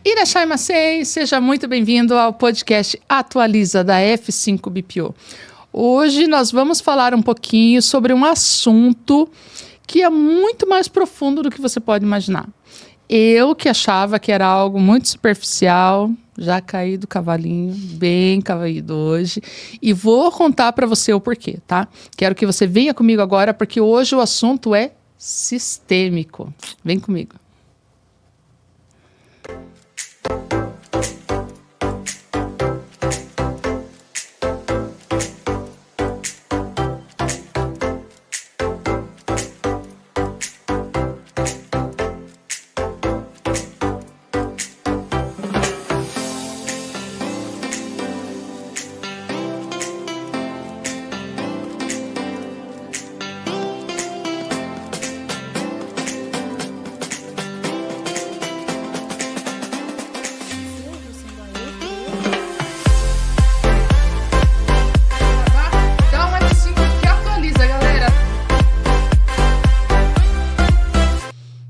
Irashai Masei, seja muito bem-vindo ao podcast Atualiza da F5 BPO. Hoje nós vamos falar um pouquinho sobre um assunto que é muito mais profundo do que você pode imaginar. Eu que achava que era algo muito superficial, já caí do cavalinho, bem caído hoje, e vou contar para você o porquê, tá? Quero que você venha comigo agora, porque hoje o assunto é sistêmico. Vem comigo.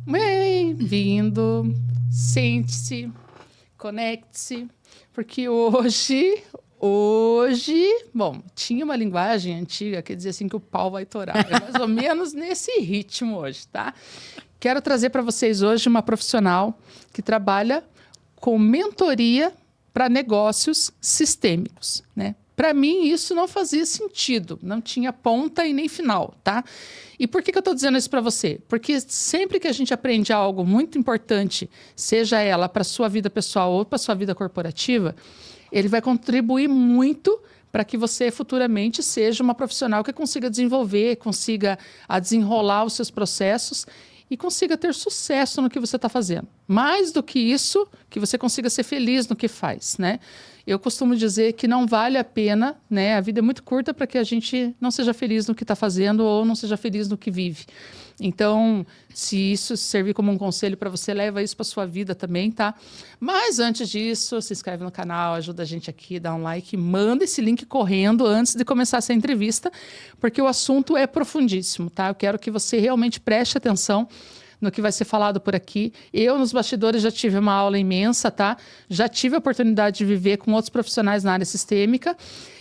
Bem-vindo, sente-se, conecte-se, porque hoje, bom, tinha uma linguagem antiga que dizia assim que o pau vai torar, é mais ou menos nesse ritmo hoje, tá? Quero trazer para vocês hoje uma profissional que trabalha com mentoria para negócios sistêmicos, né? Para mim, isso não fazia sentido, não tinha ponta e nem final, tá? E por que eu estou dizendo isso para você? Porque sempre que a gente aprende algo muito importante, seja ela para a sua vida pessoal ou para a sua vida corporativa, ele vai contribuir muito para que você futuramente seja uma profissional que consiga desenvolver, consiga desenrolar os seus processos e consiga ter sucesso no que você está fazendo. Mais do que isso, que você consiga ser feliz no que faz, né? Eu costumo dizer que não vale a pena, né? A vida é muito curta para que a gente não seja feliz no que está fazendo ou não seja feliz no que vive. Então, se isso servir como um conselho para você, leva isso para sua vida também, tá? Mas antes disso, se inscreve no canal, ajuda a gente aqui, dá um like, manda esse link correndo antes de começar essa entrevista, porque o assunto é profundíssimo, tá? Eu quero que você realmente preste atenção no que vai ser falado por aqui. Eu, nos bastidores, já tive uma aula imensa, tá? Já tive a oportunidade de viver com outros profissionais na área sistêmica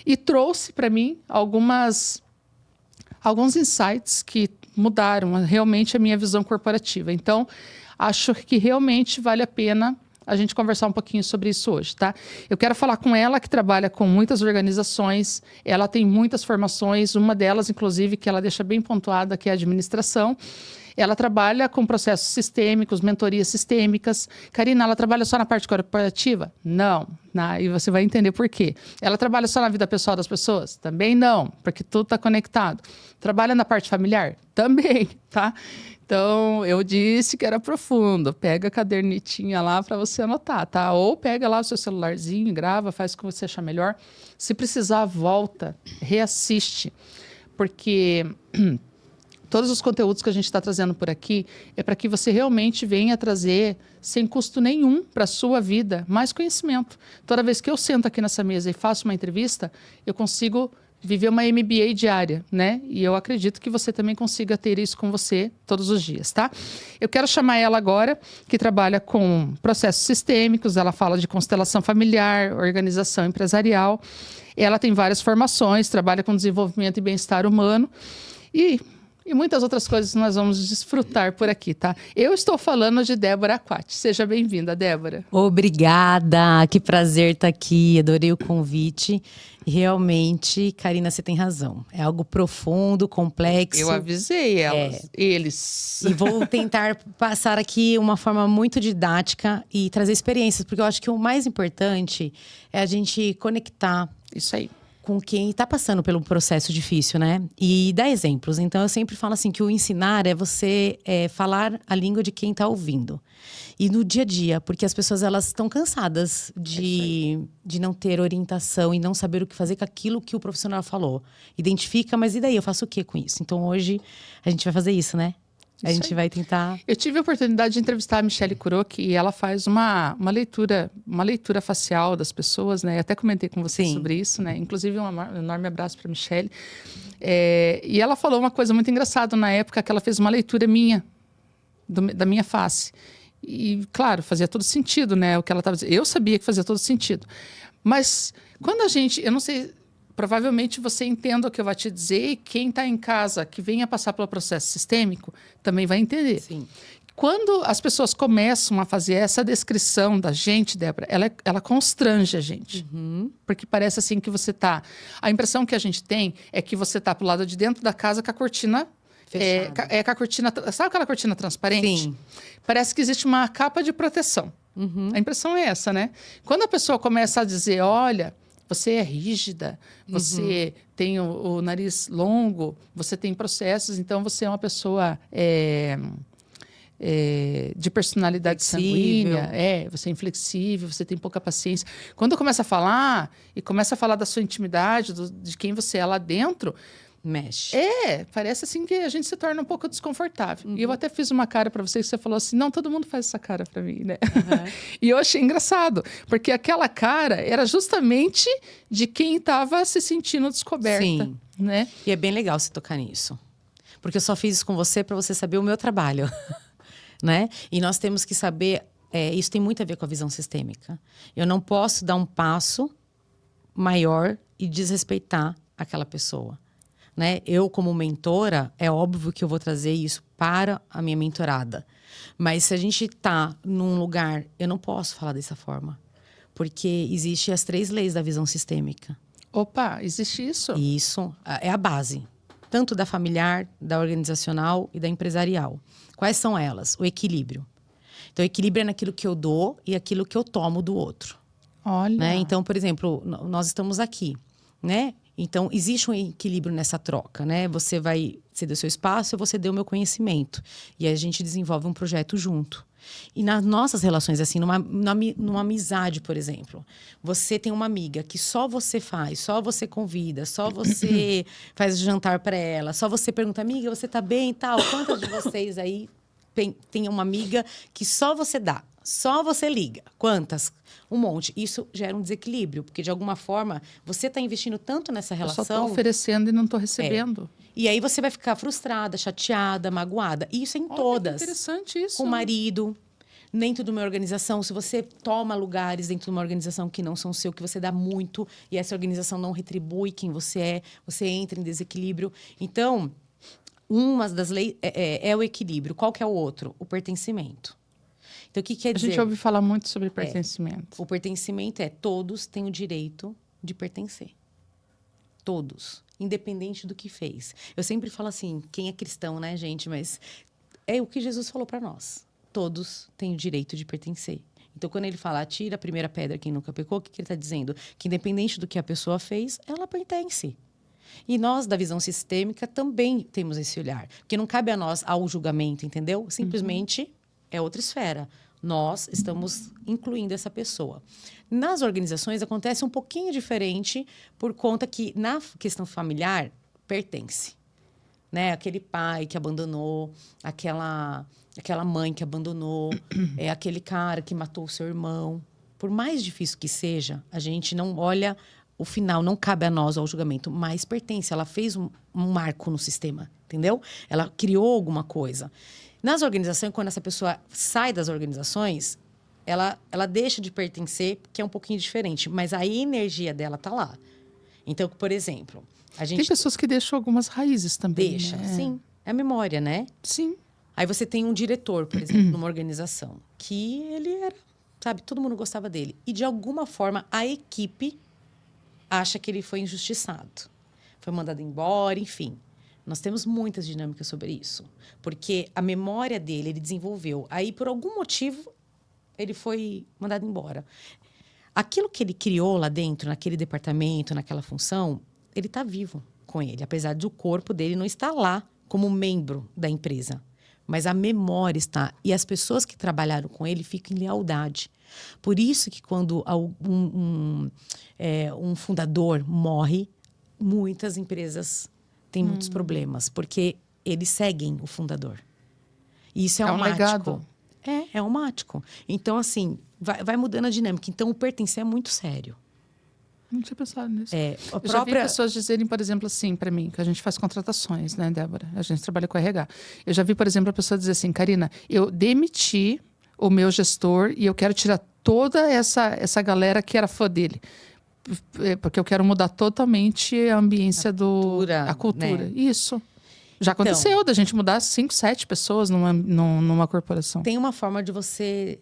e trouxe para mim alguns insights que mudaram realmente a minha visão corporativa. Então, acho que realmente vale a pena a gente conversar um pouquinho sobre isso hoje, tá? Eu quero falar com ela, que trabalha com muitas organizações, ela tem muitas formações, uma delas, inclusive, que ela deixa bem pontuada, que é a administração. Ela trabalha com processos sistêmicos, mentorias sistêmicas. Karina, ela trabalha só na parte corporativa? Não. E você vai entender por quê. Ela trabalha só na vida pessoal das pessoas? Também não, porque tudo está conectado. Trabalha na parte familiar? Também, tá? Então, eu disse que era profundo. Pega a cadernetinha lá para você anotar, tá? Ou pega lá o seu celularzinho, grava, faz o que você achar melhor. Se precisar, volta, reassiste. Porque todos os conteúdos que a gente está trazendo por aqui é para que você realmente venha trazer, sem custo nenhum, para a sua vida, mais conhecimento. Toda vez que eu sento aqui nessa mesa e faço uma entrevista, eu consigo viver uma MBA diária, né? E eu acredito que você também consiga ter isso com você todos os dias, tá? Eu quero chamar ela agora, que trabalha com processos sistêmicos, ela fala de constelação familiar, organização empresarial. Ela tem várias formações, trabalha com desenvolvimento e bem-estar humano. E muitas outras coisas que nós vamos desfrutar por aqui, tá? Eu estou falando de Débora Aquati. Seja bem-vinda, Débora. Obrigada, que prazer estar aqui, adorei o convite. Realmente, Karina, você tem razão. É algo profundo, complexo. Eu avisei eles. E vou tentar passar aqui uma forma muito didática e trazer experiências, porque eu acho que o mais importante é a gente conectar. Isso aí. Com quem está passando pelo processo difícil, né? E dar exemplos. Então, eu sempre falo assim que o ensinar é você falar a língua de quem está ouvindo. E no dia a dia, porque as pessoas elas estão cansadas de não ter orientação e não saber o que fazer com aquilo que o profissional falou. Identifica, mas e daí? Eu faço o quê com isso? Então, hoje, a gente vai fazer isso, né? A gente vai tentar. Eu tive a oportunidade de entrevistar a Michelle Kuroki e ela faz uma leitura facial das pessoas, né? Eu até comentei com você sobre isso, né? Inclusive, um enorme abraço para a Michelle. E ela falou uma coisa muito engraçada na época que ela fez uma leitura minha, da minha face. E, claro, fazia todo sentido, né? O que ela estava dizendo. Eu sabia que fazia todo sentido. Mas quando a gente... Eu não sei... Provavelmente você entenda o que eu vou te dizer e quem está em casa que venha passar pelo processo sistêmico também vai entender. Sim. Quando as pessoas começam a fazer essa descrição da gente, Débora, ela constrange a gente. Porque parece assim que você está... A impressão que a gente tem é que você está pro lado de dentro da casa com a cortina... Fechada. com a cortina... Sabe aquela cortina transparente? Sim. Parece que existe uma capa de proteção. A impressão é essa, né? Quando a pessoa começa a dizer, olha... Você é rígida, você tem o nariz longo, você tem processos, então você é uma pessoa de personalidade Flexível. sanguínea, você é inflexível, você tem pouca paciência. Quando começa a falar, e começa a falar da sua intimidade, de quem você é lá dentro, Mexe. parece assim que a gente se torna um pouco desconfortável. E eu até fiz uma cara para você que você falou assim, não, todo mundo faz essa cara para mim, né? E eu achei engraçado, porque aquela cara era justamente de quem estava se sentindo descoberta. Sim. Né? E é bem legal você tocar nisso. Porque eu só fiz isso com você para você saber o meu trabalho. Né? E nós temos que saber... isso tem muito a ver com a visão sistêmica. Eu não posso dar um passo maior e desrespeitar aquela pessoa. Né? Eu, como mentora, é óbvio que eu vou trazer isso para a minha mentorada. Mas se a gente está num lugar... Eu não posso falar dessa forma. Porque existem as 3 leis da visão sistêmica. Opa, existe isso? Isso é a base. Tanto da familiar, da organizacional e da empresarial. Quais são elas? O equilíbrio. Então, o equilíbrio é naquilo que eu dou e aquilo que eu tomo do outro. Olha. Né? Então, por exemplo, nós estamos aqui, né? Então, existe um equilíbrio nessa troca, né? Você vai ceder o seu espaço, eu vou ceder o meu conhecimento. E aí a gente desenvolve um projeto junto. E nas nossas relações, assim, numa amizade, por exemplo, você tem uma amiga que só você faz, só você convida, só você faz jantar para ela, só você pergunta, amiga, você tá bem e tal? Quantas de vocês aí tem uma amiga que só você dá, só você liga? Quantas? Um monte. Isso gera um desequilíbrio, porque de alguma forma você está investindo tanto nessa relação. Eu só estou oferecendo e não estou recebendo. E aí você vai ficar frustrada, chateada, magoada. E isso é em todas. Que interessante isso. Com o marido, dentro de uma organização. Se você toma lugares dentro de uma organização que não são seu, que você dá muito e essa organização não retribui quem você é, você entra em desequilíbrio. Então, uma das leis é o equilíbrio. Qual que é o outro? O pertencimento. Então, o que quer dizer? A gente ouve falar muito sobre pertencimento. O pertencimento todos têm o direito de pertencer. Todos. Independente do que fez. Eu sempre falo assim, quem é cristão, né, gente? Mas é o que Jesus falou para nós. Todos têm o direito de pertencer. Então, quando ele fala, tira a primeira pedra quem nunca pecou, o que ele está dizendo? Que independente do que a pessoa fez, ela pertence. E nós, da visão sistêmica, também temos esse olhar. Porque não cabe a nós ao julgamento, entendeu? Simplesmente é outra esfera. Nós estamos incluindo essa pessoa. Nas organizações, acontece um pouquinho diferente por conta que, na questão familiar, pertence. Né? Aquele pai que abandonou, aquela mãe que abandonou, aquele cara que matou o seu irmão. Por mais difícil que seja, a gente não olha o final, não cabe a nós ao julgamento, mas pertence. Ela fez um marco no sistema, entendeu? Ela criou alguma coisa. Nas organizações, quando essa pessoa sai das organizações, ela deixa de pertencer, que é um pouquinho diferente, mas a energia dela tá lá. Então, por exemplo, a gente... Tem pessoas que deixam algumas raízes também, Deixa, né? sim. É a memória, né? Sim. Aí você tem um diretor, por exemplo, numa organização, que ele era, sabe, todo mundo gostava dele. E, de alguma forma, a equipe acha que ele foi injustiçado. Foi mandado embora, enfim. Nós temos muitas dinâmicas sobre isso. Porque a memória dele, ele desenvolveu. Aí, por algum motivo, ele foi mandado embora. Aquilo que ele criou lá dentro, naquele departamento, naquela função, ele está vivo com ele. Apesar do corpo dele não estar lá como membro da empresa. Mas a memória está. E as pessoas que trabalharam com ele ficam em lealdade. Por isso que quando um fundador morre, muitas empresas têm muitos problemas. Porque eles seguem o fundador. E isso é automático. Legado. É automático. Então, assim, vai mudando a dinâmica. Então, o pertencer é muito sério. Não tinha pensado nisso. Eu já vi pessoas dizerem, por exemplo, assim, para mim, que a gente faz contratações, né, Débora? A gente trabalha com RH. Eu já vi, por exemplo, a pessoa dizer assim, Karina, eu demiti o meu gestor e eu quero tirar toda essa galera que era fã dele. Porque eu quero mudar totalmente a ambiência a cultura. Né? Isso. Já Então, aconteceu da gente mudar 5, 7 pessoas numa corporação. tem uma forma de você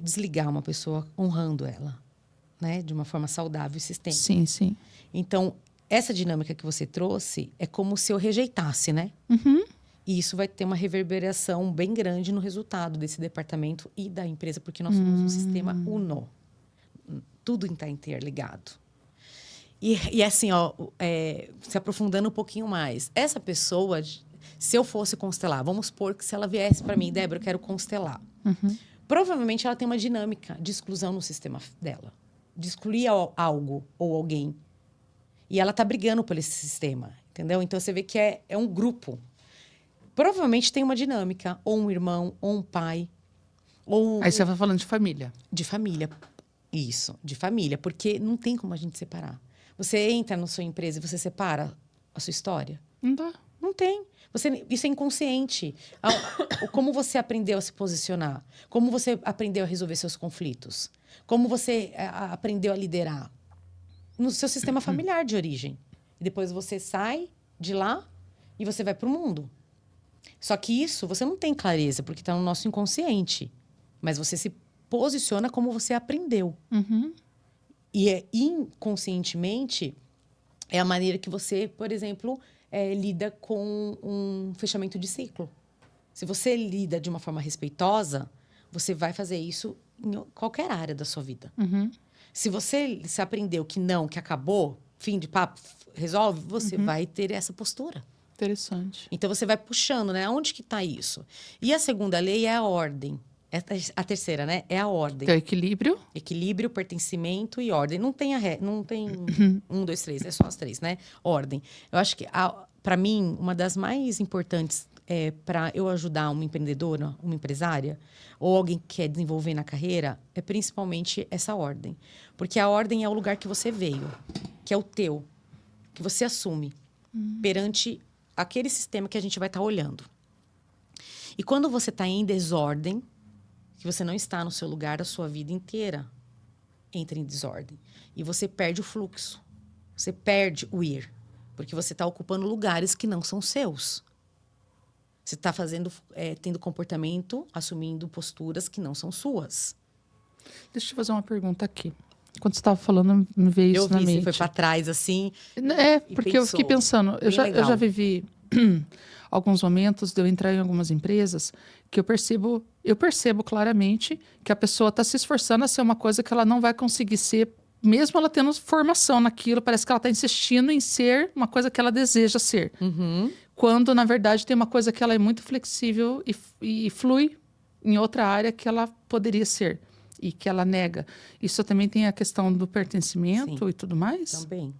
desligar uma pessoa honrando ela, né? De uma forma saudável e sistêmica. Sim, sim. Então, essa dinâmica que você trouxe é como se eu rejeitasse, né? Uhum. E isso vai ter uma reverberação bem grande no resultado desse departamento e da empresa, porque nós somos um sistema uno. Tudo está interligado. E assim, ó, se aprofundando um pouquinho mais. Essa pessoa, se eu fosse constelar, vamos supor que se ela viesse para mim, Débora, eu quero constelar. Provavelmente ela tem uma dinâmica de exclusão no sistema dela. De excluir algo ou alguém. E ela tá brigando por esse sistema, entendeu? Então, você vê que é um grupo. Provavelmente tem uma dinâmica. Ou um irmão, ou um pai. Ou Aí você vai falando de família. de família. Isso, de família. Porque não tem como a gente separar. Você entra na sua empresa e você separa a sua história? Não dá. Não tem. Isso é inconsciente. Como você aprendeu a se posicionar? Como você aprendeu a resolver seus conflitos? Como você aprendeu a liderar? No seu sistema familiar de origem. E depois você sai de lá e você vai para o mundo. Só que isso você não tem clareza, porque está no nosso inconsciente. Mas você se posiciona como você aprendeu. Uhum. E inconscientemente é a maneira que você, por exemplo, lida com um fechamento de ciclo. Se você lida de uma forma respeitosa, você vai fazer isso em qualquer área da sua vida. Uhum. Se você se aprendeu que não, que acabou, fim de papo, resolve, você vai ter essa postura. Interessante. Então, você vai puxando, né? Onde que está isso? E a segunda lei é a ordem. A terceira, né? É a ordem. Então, equilíbrio. Equilíbrio, pertencimento e ordem. Não tem, não tem 1, 2, 3, é só as 3, né? Ordem. Eu acho que, para mim, uma das mais importantes para eu ajudar uma empreendedora, uma empresária, ou alguém que quer desenvolver na carreira, é principalmente essa ordem. Porque a ordem é o lugar que você veio, que é o teu, que você assume perante aquele sistema que a gente vai estar olhando. E quando você está em desordem, que você não está no seu lugar, a sua vida inteira entra em desordem. E você perde o fluxo. Você perde o ir. Porque você está ocupando lugares que não são seus. Você está tendo comportamento, assumindo posturas que não são suas. Deixa eu te fazer uma pergunta aqui. Quando você estava falando, me veio isso na mente. Você foi para trás, assim. Porque eu fiquei pensando. Eu já vivi alguns momentos de eu entrar em algumas empresas que eu percebo claramente que a pessoa está se esforçando a ser uma coisa que ela não vai conseguir ser, mesmo ela tendo formação naquilo. Parece que ela está insistindo em ser uma coisa que ela deseja ser. Quando, na verdade, tem uma coisa que ela é muito flexível e flui em outra área que ela poderia ser e que ela nega. Isso também tem a questão do pertencimento. Sim, e tudo mais? Também.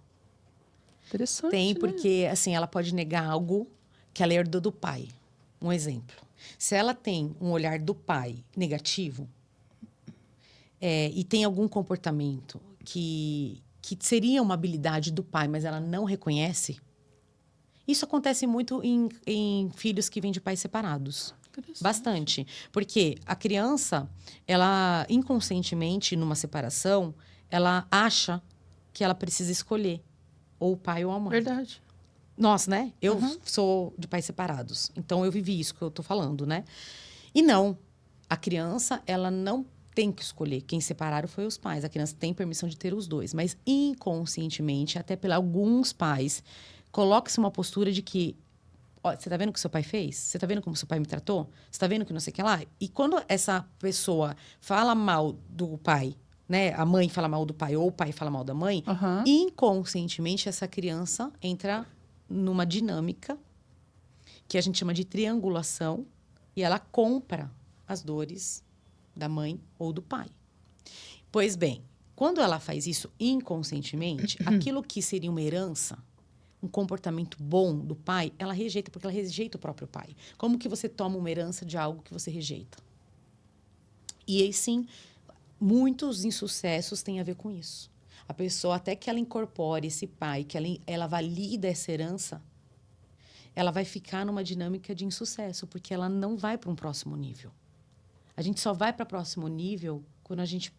Interessante, tem, né? Porque assim, ela pode negar algo que ela herdou do pai. Um exemplo. Se ela tem um olhar do pai negativo e tem algum comportamento que seria uma habilidade do pai, mas ela não reconhece, isso acontece muito em filhos que vêm de pais separados. Bastante. Porque a criança, ela inconscientemente, numa separação, ela acha que ela precisa escolher ou o pai ou a mãe. Verdade. Nós, né? Eu sou de pais separados. Então, eu vivi isso que eu tô falando, né? E não. A criança, ela não tem que escolher. Quem separaram foi os pais. A criança tem permissão de ter os dois. Mas, inconscientemente, até por alguns pais, coloca-se uma postura de que ó, você tá vendo o que seu pai fez? Você tá vendo como seu pai me tratou? Você tá vendo que não sei o que lá? E quando essa pessoa fala mal do pai, né? A mãe fala mal do pai ou o pai fala mal da mãe, inconscientemente essa criança entra numa dinâmica que a gente chama de triangulação e ela compra as dores da mãe ou do pai. Pois bem, quando ela faz isso inconscientemente, aquilo que seria uma herança, um comportamento bom do pai, ela rejeita, porque ela rejeita o próprio pai. Como que você toma uma herança de algo que você rejeita? E aí, sim, muitos insucessos têm a ver com isso. A pessoa, até que ela incorpore esse pai, que ela valida essa herança, ela vai ficar numa dinâmica de insucesso, porque ela não vai para um próximo nível. A gente só vai para o próximo nível quando a gente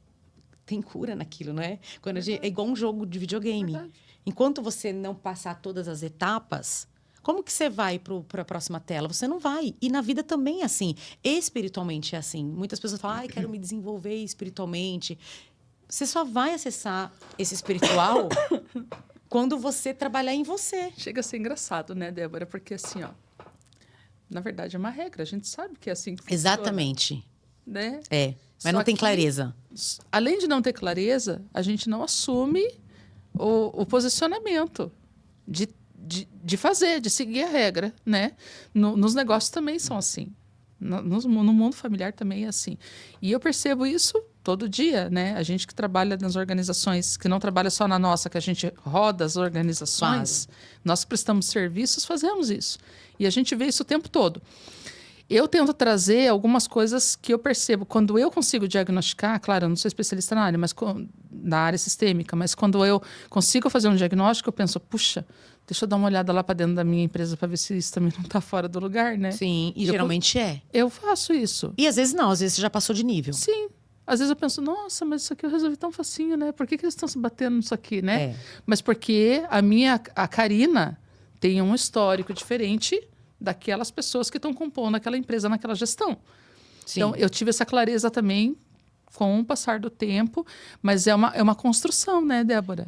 tem cura naquilo, né? Quando a gente, é igual um jogo de videogame. Verdade. Enquanto você não passar todas as etapas, como que você vai para a próxima tela? Você não vai. E na vida também é assim. Espiritualmente é assim. Muitas pessoas falam, quero me desenvolver espiritualmente. Você só vai acessar esse espiritual quando você trabalhar em você. Chega a ser engraçado, né, Débora? Porque assim, ó, na verdade é uma regra, a gente sabe que é assim que funciona. Exatamente. Né? É. Mas Só não tem que, clareza. além de não ter clareza, a gente não assume o posicionamento de fazer, de seguir a regra, né? Nos negócios também são assim. No mundo familiar também é assim. E eu percebo isso todo dia, né? A gente que trabalha nas organizações, que não trabalha só na nossa, que a gente roda as organizações, nós que prestamos serviços, fazemos isso. E a gente vê isso o tempo todo. Eu tento trazer algumas coisas que eu percebo. Quando eu consigo diagnosticar, claro, eu não sou especialista na área, mas na área sistêmica, mas quando eu consigo fazer um diagnóstico, eu penso, puxa, deixa eu dar uma olhada lá para dentro da minha empresa para ver se isso também não está fora do lugar, né? Sim, e geralmente é. Eu faço isso. E às vezes não, às vezes você já passou de nível. Sim. Às vezes eu penso, nossa, mas isso aqui eu resolvi tão facinho, né? Por que eles estão se batendo nisso aqui, né? É. Mas porque a Karina tem um histórico diferente daquelas pessoas que estão compondo aquela empresa naquela gestão. Sim. Então, eu tive essa clareza também com o passar do tempo, mas é uma construção, né, Débora?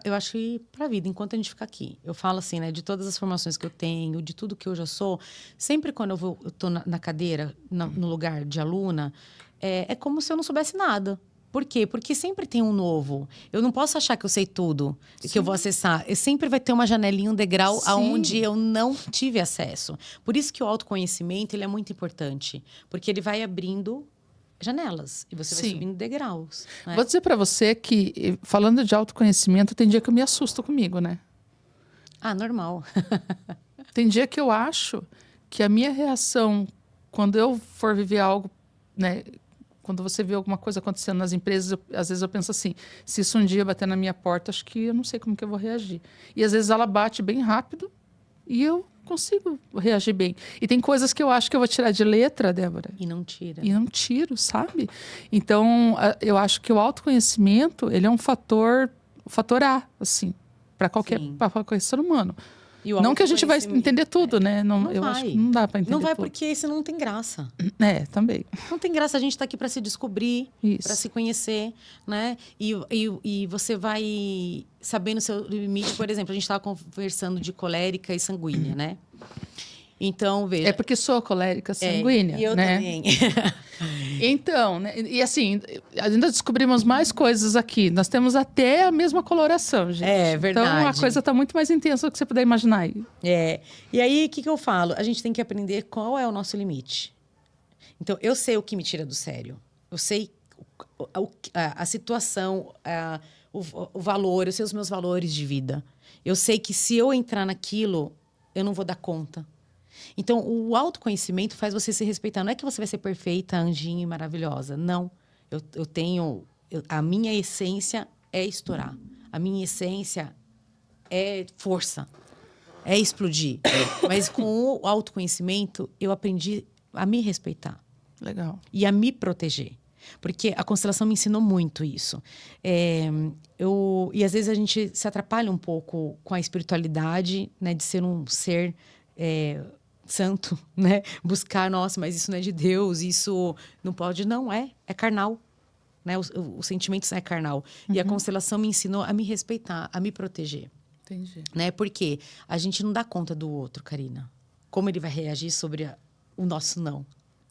Eu acho que para a vida, enquanto a gente fica aqui, eu falo assim, né, de todas as formações que eu tenho, de tudo que eu já sou, sempre quando eu tô na cadeira, no lugar de aluna, é como se eu não soubesse nada. Por quê? Porque sempre tem um novo. Eu não posso achar que eu sei tudo, que eu vou acessar. Sempre vai ter uma janelinha, um degrau aonde eu não tive acesso. Por isso que o autoconhecimento ele é muito importante. Porque ele vai abrindo janelas. E você vai subindo degraus. Né? Vou dizer para você que, falando de autoconhecimento, tem dia que eu me assusto comigo, né? Ah, normal. Tem dia que eu acho que a minha reação, quando eu for viver algo, né? Quando você vê alguma coisa acontecendo nas empresas, às vezes eu penso assim, se isso um dia bater na minha porta, acho que eu não sei como que eu vou reagir. E às vezes ela bate bem rápido e eu consigo reagir bem. E tem coisas que eu acho que eu vou tirar de letra, Débora. E não tira. E não tiro, sabe? Então, eu acho que o autoconhecimento, ele é um fator A, assim, para qualquer ser humano. Não que a gente vai entender tudo, né? Eu acho que não dá para entender tudo. Não vai tudo. porque isso não tem graça. Também. Não tem graça, a gente está aqui para se descobrir, para se conhecer, né? E você vai sabendo o seu limite. Por exemplo, a gente estava conversando de colérica e sanguínea, né? Então, veja... É porque sou colérica sanguínea, e eu né? também. Então, né? E assim, ainda descobrimos mais coisas aqui. Nós temos até a mesma coloração, gente. É verdade. Então, a coisa está muito mais intensa do que você puder imaginar aí. E aí, o que eu falo? A gente tem que aprender qual é o nosso limite. Então, eu sei o que me tira do sério. Eu sei a situação, o valor, eu sei os meus valores de vida. Eu sei que se eu entrar naquilo, eu não vou dar conta. Então, o autoconhecimento faz você se respeitar. Não é que você vai ser perfeita, anjinha e maravilhosa. Não. A minha essência é estourar. A minha essência é força. É explodir. Mas com o autoconhecimento, eu aprendi a me respeitar. Legal. E a me proteger. Porque a constelação me ensinou muito isso. E às vezes a gente se atrapalha um pouco com a espiritualidade, né? De ser um ser... santo, né? Buscar, nossa, mas isso não é de Deus, isso não pode, não, é carnal, né? O sentimento é carnal. E a constelação me ensinou a me respeitar, a me proteger. Entendi. Né? Porque a gente não dá conta do outro, Karina. Como ele vai reagir sobre o nosso não.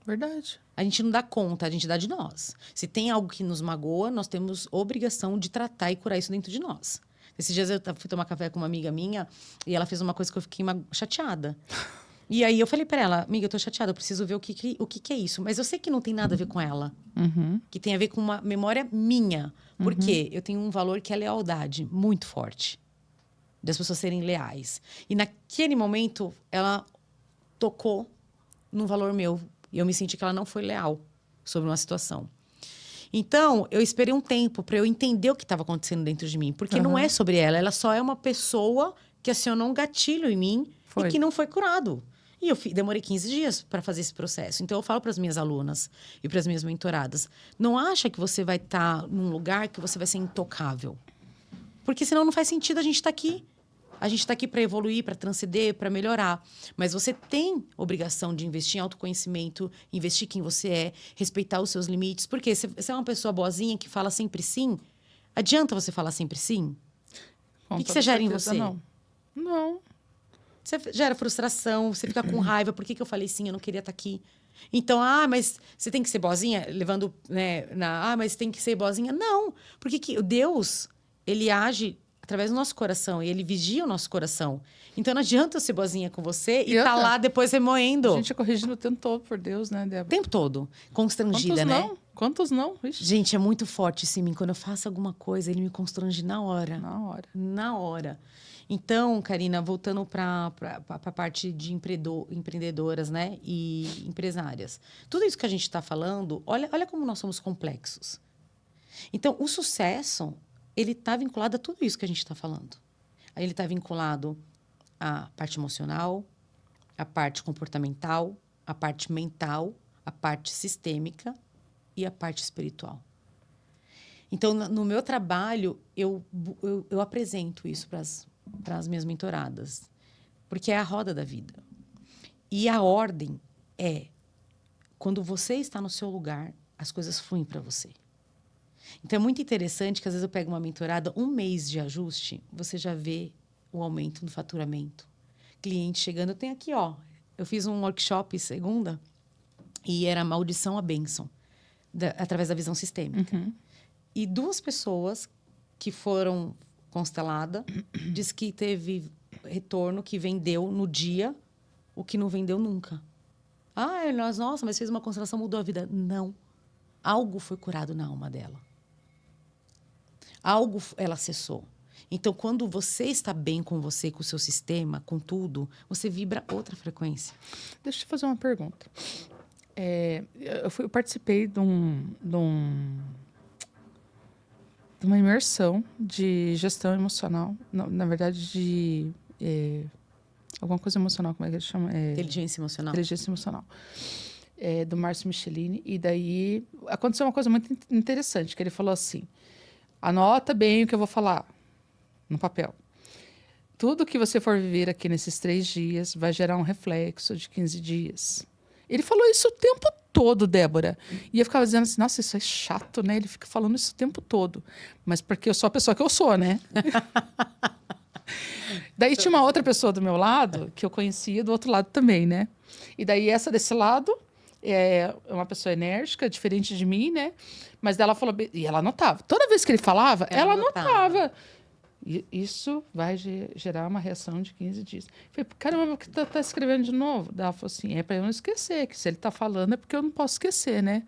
Verdade. A gente não dá conta, a gente dá de nós. Se tem algo que nos magoa, nós temos obrigação de tratar e curar isso dentro de nós. Esses dias eu fui tomar café com uma amiga minha e ela fez uma coisa que eu fiquei chateada. E aí eu falei pra ela, amiga, eu tô chateada, eu preciso ver o que é isso. Mas eu sei que não tem nada a ver com ela. Que tem a ver com uma memória minha. Porque eu tenho um valor que é lealdade, muito forte. Das pessoas serem leais. E naquele momento, ela tocou num valor meu. E eu me senti que ela não foi leal sobre uma situação. Então, eu esperei um tempo para eu entender o que estava acontecendo dentro de mim. Porque não é sobre ela. Ela só é uma pessoa que acionou um gatilho em mim e que não foi curado. E eu demorei 15 dias para fazer esse processo. Então, eu falo para as minhas alunas e para as minhas mentoradas, não acha que você vai estar num lugar que você vai ser intocável. Porque senão não faz sentido a gente estar aqui. A gente está aqui para evoluir, para transcender, para melhorar. Mas você tem obrigação de investir em autoconhecimento, investir em quem você é, respeitar os seus limites. Porque se você é uma pessoa boazinha que fala sempre sim, adianta você falar sempre sim? O que você gera em você? Não. Você gera frustração, você fica com raiva. Por que eu falei sim? Eu não queria estar aqui. Então, mas você tem que ser boazinha? Levando, né, mas tem que ser boazinha? Não. Porque Deus, ele age através do nosso coração. E ele vigia o nosso coração. Então, não adianta eu ser boazinha com você e tá lá depois remoendo. A gente é corrigido o tempo todo por Deus, né, Débora? O tempo todo. Constrangida, né? Quantos não? Ixi. Gente, é muito forte esse mim. Quando eu faço alguma coisa, ele me constrange na hora. Na hora. Então, Karina, voltando para a parte de empreendedoras, né? E empresárias. Tudo isso que a gente está falando, olha como nós somos complexos. Então, o sucesso, ele está vinculado a tudo isso que a gente está falando. Aí ele está vinculado à parte emocional, à parte comportamental, à parte mental, à parte sistêmica e à parte espiritual. Então, no meu trabalho, eu apresento isso para as minhas mentoradas, porque é a roda da vida. E a ordem é, quando você está no seu lugar, as coisas fluem para você. Então, é muito interessante que, às vezes, eu pego uma mentorada, 1 mês de ajuste, você já vê o aumento no faturamento. Cliente chegando, eu tenho aqui, eu fiz um workshop segunda, e era maldição a bênção, através da visão sistêmica. Uhum. E 2 pessoas que foram constelada, diz que teve retorno, que vendeu no dia, o que não vendeu nunca. Nossa, mas fez uma constelação, mudou a vida. Não. Algo foi curado na alma dela. Algo ela acessou. Então, quando você está bem com você, com o seu sistema, com tudo, você vibra outra frequência. Deixa eu te fazer uma pergunta. Eu participei de uma imersão de gestão emocional, na verdade, de alguma coisa emocional, como é que ele chama? Inteligência emocional. Inteligência emocional. Do Márcio Michelini. E daí aconteceu uma coisa muito interessante, que ele falou assim, anota bem o que eu vou falar no papel. Tudo que você for viver aqui nesses 3 dias vai gerar um reflexo de 15 dias. Ele falou isso o tempo todo, Débora. E eu ficava dizendo assim, nossa, isso é chato, né? Ele fica falando isso o tempo todo. Mas porque eu sou a pessoa que eu sou, né? Daí tinha uma outra pessoa do meu lado, que eu conhecia do outro lado também, né? E daí essa desse lado é uma pessoa enérgica, diferente de mim, né? Mas ela falou... E ela anotava. Toda vez que ele falava, ela anotava. E isso vai gerar uma reação de 15 dias. Eu falei, caramba, por que tá escrevendo de novo? Ela falou assim, é para eu não esquecer, que se ele tá falando é porque eu não posso esquecer, né?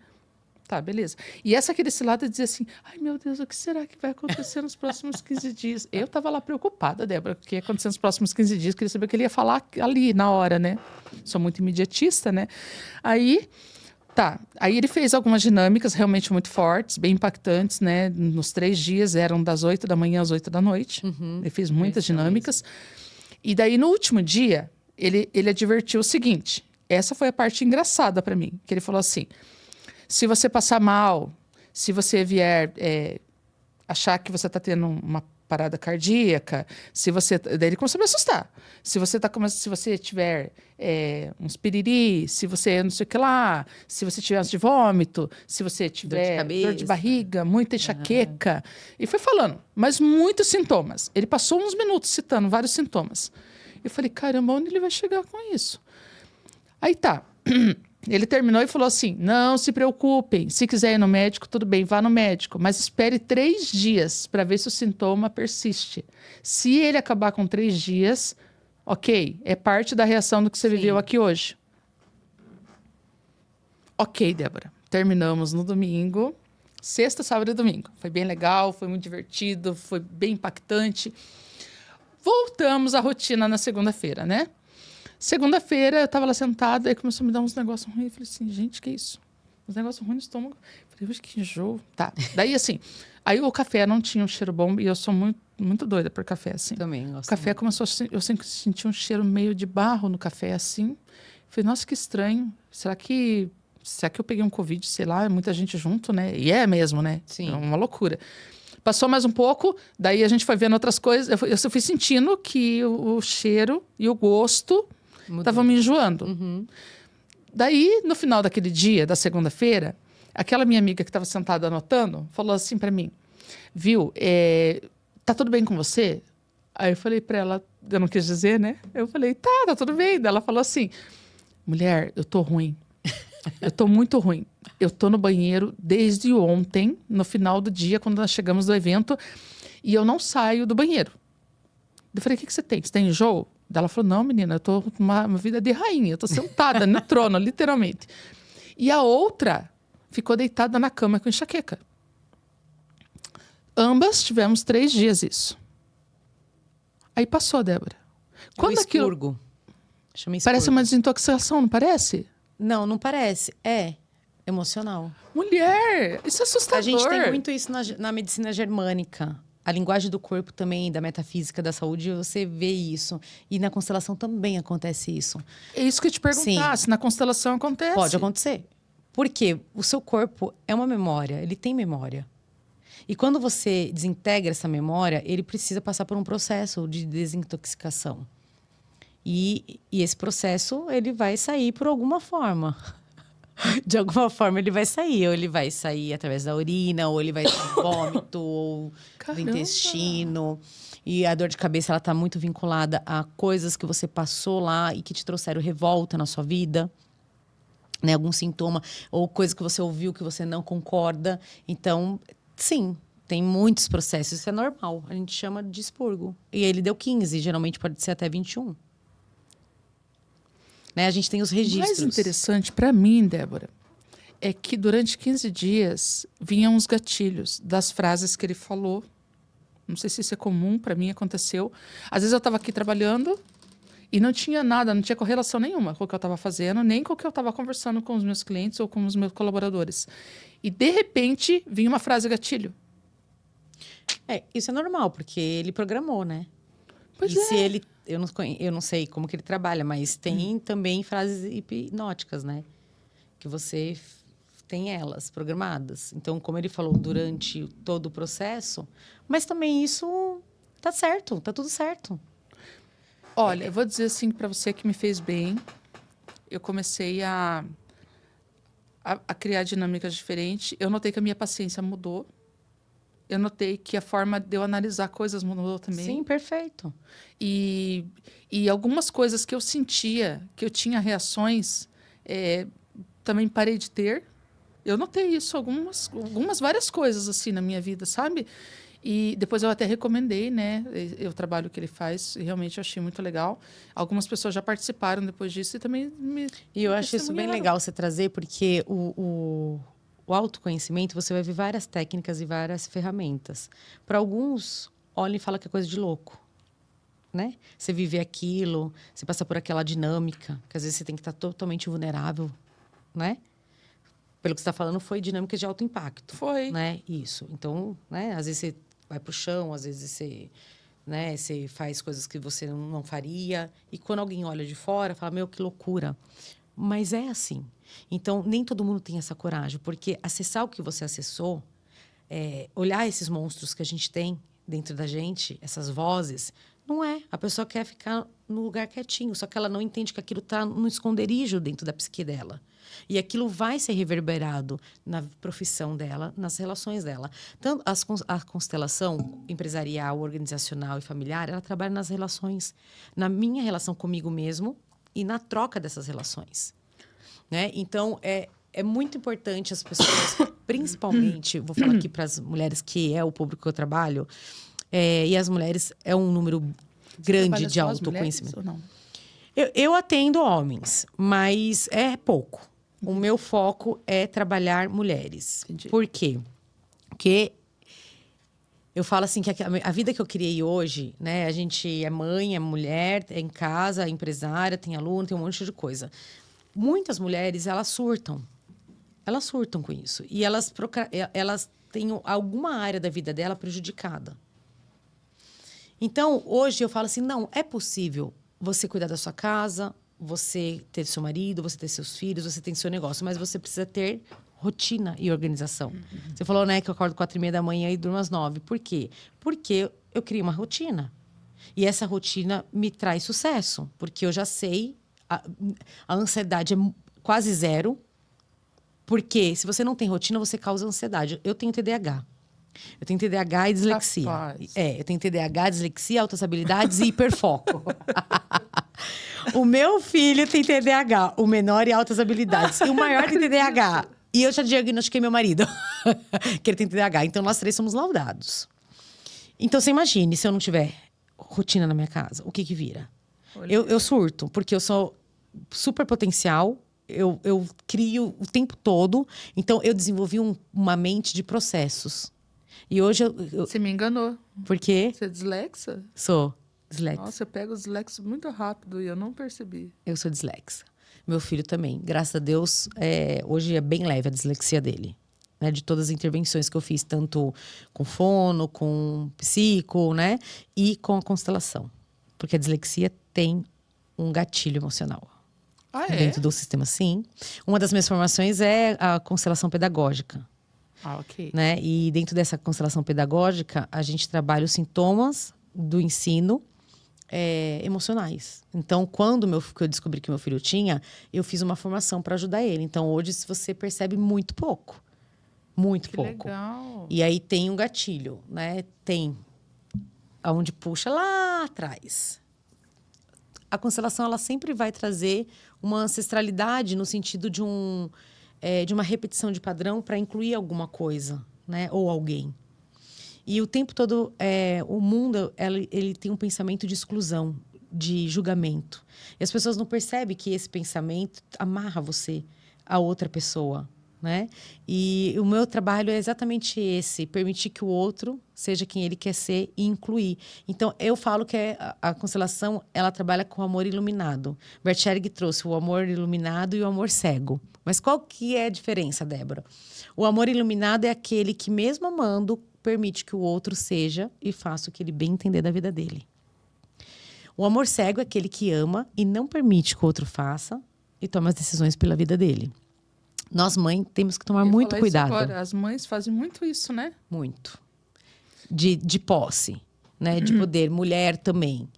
Tá, beleza. E essa aqui desse lado dizia assim, ai meu Deus, o que será que vai acontecer nos próximos 15 dias? Eu tava lá preocupada, Débora, o que ia acontecer nos próximos 15 dias, queria saber o que ele ia falar ali, na hora, né? Sou muito imediatista, né? Aí ele fez algumas dinâmicas realmente muito fortes, bem impactantes, né? Nos 3 dias, eram das 8 da manhã às 8 da noite. Uhum. Ele fez muitas dinâmicas. E daí, no último dia, ele advertiu o seguinte, essa foi a parte engraçada para mim, que ele falou assim, se você passar mal, se você vier achar que você está tendo uma parada cardíaca, daí ele começou a me assustar. Se você tiver uns piriri, se você não sei o que lá, se você tiver de vômito, se você tiver dor de barriga, muita enxaqueca. E foi falando, mas muitos sintomas. Ele passou uns minutos citando vários sintomas. Eu falei, caramba, onde ele vai chegar com isso? Aí tá. Ele terminou e falou assim, não se preocupem, se quiser ir no médico, tudo bem, vá no médico, mas espere 3 dias para ver se o sintoma persiste. Se ele acabar com 3 dias, ok, é parte da reação do que você viveu aqui hoje. Ok, Débora, terminamos no domingo, sexta, sábado e domingo. Foi bem legal, foi muito divertido, foi bem impactante. Voltamos à rotina na segunda-feira, né? Segunda-feira, eu tava lá sentada, aí começou a me dar uns negócios ruins. Eu falei assim, gente, que isso? Uns negócios ruins no estômago. Eu falei, que enjoo. Tá. Daí, assim, aí o café não tinha um cheiro bom e eu sou muito muito doida por café, assim. Também O gosto. café começou a... Eu sempre senti um cheiro meio de barro no café, assim. Falei, nossa, que estranho. Será que eu peguei um Covid? Sei lá, muita gente junto, né? E é mesmo, né? Sim. É uma loucura. Passou mais um pouco, daí a gente foi vendo outras coisas. Eu fui sentindo que o cheiro e o gosto estavam me enjoando. Daí, no final daquele dia, da segunda-feira, aquela minha amiga que estava sentada anotando, falou assim para mim, viu, tá tudo bem com você? Aí eu falei para ela, eu não quis dizer, né? Eu falei, tá tudo bem. Daí ela falou assim, mulher, eu tô ruim. Eu tô muito ruim. Eu tô no banheiro desde ontem, no final do dia, quando nós chegamos do evento, e eu não saio do banheiro. Eu falei, o que você tem? Você tem enjoo? Daí ela falou, não, menina, eu tô com uma vida de rainha. Eu tô sentada no trono, literalmente. E a outra ficou deitada na cama com enxaqueca. Ambas tivemos 3 dias isso. Aí passou, Débora. Quando expurgo. Chama expurgo. Parece uma desintoxicação, não parece? Não, não parece. É emocional. Mulher, isso é assustador. A gente tem muito isso na medicina germânica. A linguagem do corpo também, da metafísica da saúde, você vê isso. E na constelação também acontece isso. É isso que eu te perguntar, se na constelação acontece. Pode acontecer. Porque o seu corpo é uma memória, ele tem memória. E quando você desintegra essa memória, ele precisa passar por um processo de desintoxicação. E esse processo, ele vai sair por alguma forma. De alguma forma, ele vai sair. Ou ele vai sair através da urina, ou ele vai sair do vômito, ou do intestino. E a dor de cabeça, ela está muito vinculada a coisas que você passou lá e que te trouxeram revolta na sua vida. Né? Algum sintoma, ou coisa que você ouviu que você não concorda. Então, sim, tem muitos processos. Isso é normal. A gente chama de expurgo. E ele deu 15, geralmente pode ser até 21. Né? A gente tem os registros. O mais interessante para mim, Débora, é que durante 15 dias vinham os gatilhos das frases que ele falou. Não sei se isso é comum, para mim aconteceu. Às vezes eu estava aqui trabalhando e não tinha nada, não tinha correlação nenhuma com o que eu estava fazendo, nem com o que eu estava conversando com os meus clientes ou com os meus colaboradores. E, de repente, vinha uma frase gatilho. Isso é normal, porque ele programou, né? Pois e é. se ele... Eu não sei como que ele trabalha, mas tem também frases hipnóticas, né? Que você tem elas programadas. Então, como ele falou durante todo o processo, mas também isso tá certo, tá tudo certo. Olha, eu vou dizer assim para você que me fez bem. Eu comecei a criar dinâmicas diferentes. Eu notei que a minha paciência mudou. Eu notei que a forma de eu analisar coisas mudou também. Sim, perfeito. E algumas coisas que eu sentia, que eu tinha reações, também parei de ter. Eu notei isso, várias coisas assim na minha vida, sabe? E depois eu até recomendei, né? O trabalho que ele faz, e realmente eu achei muito legal. Algumas pessoas já participaram depois disso e também me... E eu acho isso bem legal você trazer, porque o autoconhecimento, você vai ver várias técnicas e várias ferramentas. Para alguns, olha e fala que é coisa de louco, né? Você viver aquilo, você passa por aquela dinâmica, que às vezes você tem que estar totalmente vulnerável, né? Pelo que você está falando, foi dinâmica de alto impacto. Foi. Né? Isso. Então, né? Às vezes você vai para o chão, às vezes você faz coisas que você não faria. E quando alguém olha de fora, fala, meu, que loucura. Mas é assim. Então, nem todo mundo tem essa coragem, porque acessar o que você acessou, olhar esses monstros que a gente tem dentro da gente, essas vozes, não é. A pessoa quer ficar no lugar quietinho, só que ela não entende que aquilo está no esconderijo dentro da psique dela. E aquilo vai ser reverberado na profissão dela, nas relações dela. Tanto a constelação empresarial, organizacional e familiar, ela trabalha nas relações, na minha relação comigo mesmo e na troca dessas relações. Né? Então, é muito importante as pessoas, principalmente, vou falar aqui para as mulheres, que é o público que eu trabalho, e as mulheres é um número grande de autoconhecimento. Mulheres, ou não? Eu atendo homens, mas é pouco. O meu foco é trabalhar mulheres. Entendi. Por quê? Porque eu falo assim que a vida que eu criei hoje, né? A gente é mãe, é mulher, é em casa, é empresária, tem aluno, tem um monte de coisa. Muitas mulheres, elas surtam. Elas surtam com isso. E elas têm alguma área da vida dela prejudicada. Então, hoje eu falo assim, não, é possível você cuidar da sua casa, você ter seu marido, você ter seus filhos, você tem seu negócio, mas você precisa ter rotina e organização. Você falou, né, que eu acordo 4:30 da manhã e durmo às 9. Por quê? Porque eu criei uma rotina. E essa rotina me traz sucesso, porque eu já sei, a ansiedade é quase zero, porque se você não tem rotina, você causa ansiedade. Eu tenho TDAH. Eu tenho TDAH e dislexia. Rapaz. Eu tenho TDAH, dislexia, altas habilidades e hiperfoco. O meu filho tem TDAH, o menor e altas habilidades. E o maior tem TDAH. E eu já diagnostiquei meu marido, que ele tem TDAH. Então, nós 3 somos laudados. Então, você imagine, se eu não tiver rotina na minha casa, o que vira? Eu surto, porque eu sou super potencial. Eu crio o tempo todo. Então, eu desenvolvi uma mente de processos. E hoje Você me enganou. Por quê? Você é dislexa? Sou dislexa. Nossa, eu pego os dislexos muito rápido e eu não percebi. Eu sou dislexa. Meu filho também. Graças a Deus, hoje é bem leve a dislexia dele. Né? De todas as intervenções que eu fiz, tanto com fono, com psico, né? E com a constelação. Porque a dislexia tem um gatilho emocional. Ah, é? Dentro do sistema, sim. Uma das minhas formações é a constelação pedagógica. Ah, ok. Né? E dentro dessa constelação pedagógica, a gente trabalha os sintomas do ensino emocionais. Então, quando eu descobri que meu filho tinha, eu fiz uma formação para ajudar ele. Então, hoje, se você percebe muito pouco. Muito Que pouco. legal. E aí tem um gatilho, né? Tem aonde puxa lá atrás. A constelação, ela sempre vai trazer uma ancestralidade no sentido de uma repetição de padrão para incluir alguma coisa, né? Ou alguém. E o tempo todo, o mundo, ele tem um pensamento de exclusão, de julgamento. E as pessoas não percebem que esse pensamento amarra você a outra pessoa, né? E o meu trabalho é exatamente esse, permitir que o outro seja quem ele quer ser e incluir. Então, eu falo que a constelação, ela trabalha com o amor iluminado. Bert Hellinger trouxe o amor iluminado e o amor cego. Mas qual que é a diferença, Débora? O amor iluminado é aquele que, mesmo amando, permite que o outro seja e faça o que ele bem entender da vida dele. O amor cego é aquele que ama e não permite que o outro faça e toma as decisões pela vida dele. Nós, mães, temos que tomar muito cuidado. Agora, as mães fazem muito isso, né? Muito. De posse, né? De poder. Mulher também.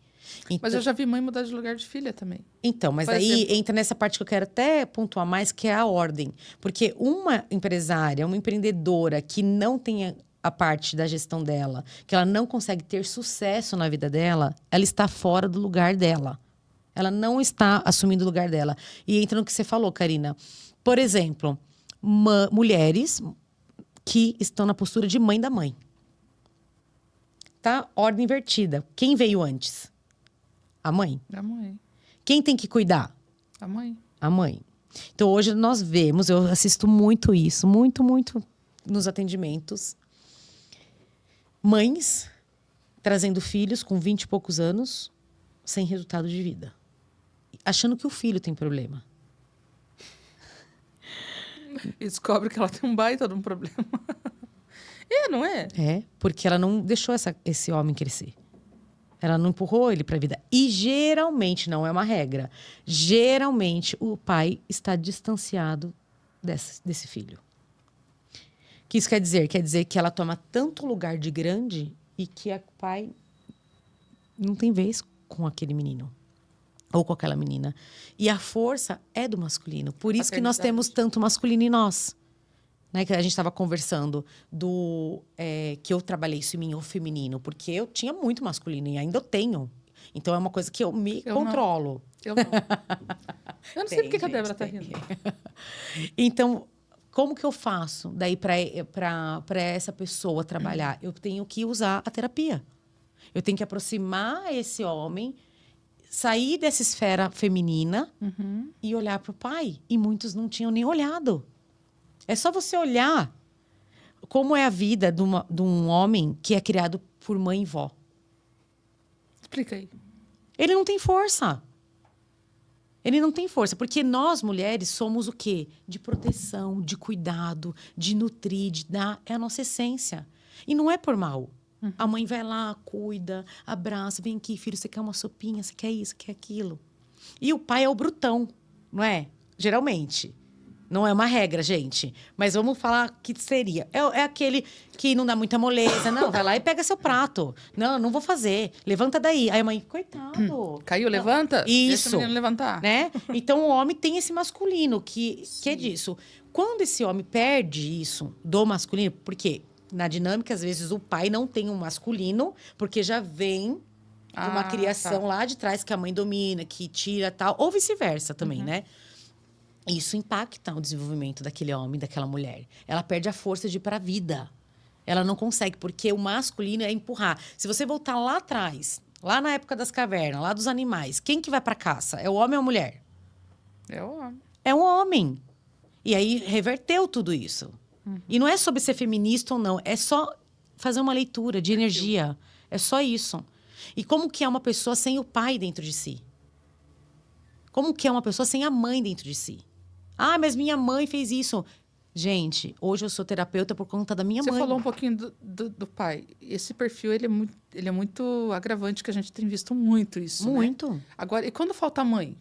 Então, mas eu já vi mãe mudar de lugar de filha também. Então, mas aí entra nessa parte que eu quero até pontuar mais, que é a ordem. Porque uma empresária, uma empreendedora que não tenha a parte da gestão dela, que ela não consegue ter sucesso na vida dela, ela está fora do lugar dela. Ela não está assumindo o lugar dela. E entra no que você falou, Karina. Por exemplo, mulheres que estão na postura de mãe da mãe. Tá? Ordem invertida. Quem veio antes? A mãe. A mãe. Quem tem que cuidar? A mãe. A mãe. Então, hoje nós vemos, eu assisto muito isso, muito nos atendimentos. Mães trazendo filhos com 20 e poucos anos, sem resultado de vida. Achando que o filho tem problema. E descobre que ela tem um baita de um problema. Não é? Porque ela não deixou esse homem crescer. Ela não empurrou ele para a vida. E geralmente, não é uma regra, geralmente o pai está distanciado desse filho. O que isso quer dizer? Quer dizer que ela toma tanto lugar de grande e que o pai não tem vez com aquele menino. Ou com aquela menina. E a força é do masculino. Por isso que nós temos tanto masculino em nós. Né? Que a gente estava conversando que eu trabalhei isso em mim, o feminino. Porque eu tinha muito masculino e ainda eu tenho. Então, é uma coisa que eu me controlo. Eu não. Eu não sei por que a Débora está rindo. Então, como que eu faço daí para essa pessoa trabalhar? Eu tenho que usar a terapia. Eu tenho que aproximar esse homem, sair dessa esfera feminina e olhar para o pai. E muitos não tinham nem olhado. É só você olhar como é a vida de um homem que é criado por mãe e vó. Explica aí. Ele não tem força. Ele não tem força. Porque nós, mulheres, somos o quê? De proteção, de cuidado, de nutrir, de dar. É a nossa essência. E não é por mal. A mãe vai lá, cuida, abraça, vem aqui, filho, você quer uma sopinha, você quer isso, quer aquilo. E o pai é o brutão, não é? Geralmente. Não é uma regra, gente. Mas vamos falar que seria. É aquele que não dá muita moleza. Não, vai lá e pega seu prato. Não, não vou fazer. Levanta daí. Aí a mãe, coitado. Caiu, levanta? Deixa o Isso. menino levantar. Né? Então, o homem tem esse masculino que é disso. Quando esse homem perde isso do masculino, porque na dinâmica, às vezes, o pai não tem um masculino, porque já vem de uma criação lá de trás que a mãe domina, que tira tal, ou vice-versa também, né? Isso impacta o desenvolvimento daquele homem, daquela mulher. Ela perde a força de ir para a vida. Ela não consegue, porque o masculino é empurrar. Se você voltar lá atrás, lá na época das cavernas, lá dos animais, quem que vai para caça? É o homem ou a mulher? É o homem. É um homem. E aí reverteu tudo isso. E não é sobre ser feminista ou não, é só fazer uma leitura de energia. É só isso. E como que é uma pessoa sem o pai dentro de si? Como que é uma pessoa sem a mãe dentro de si? Ah, mas minha mãe fez isso. Gente, hoje eu sou terapeuta por conta da minha mãe. Você falou um pouquinho do pai. Esse perfil, ele é muito agravante, que a gente tem visto muito isso, Muito. Né? Agora, e quando falta a mãe?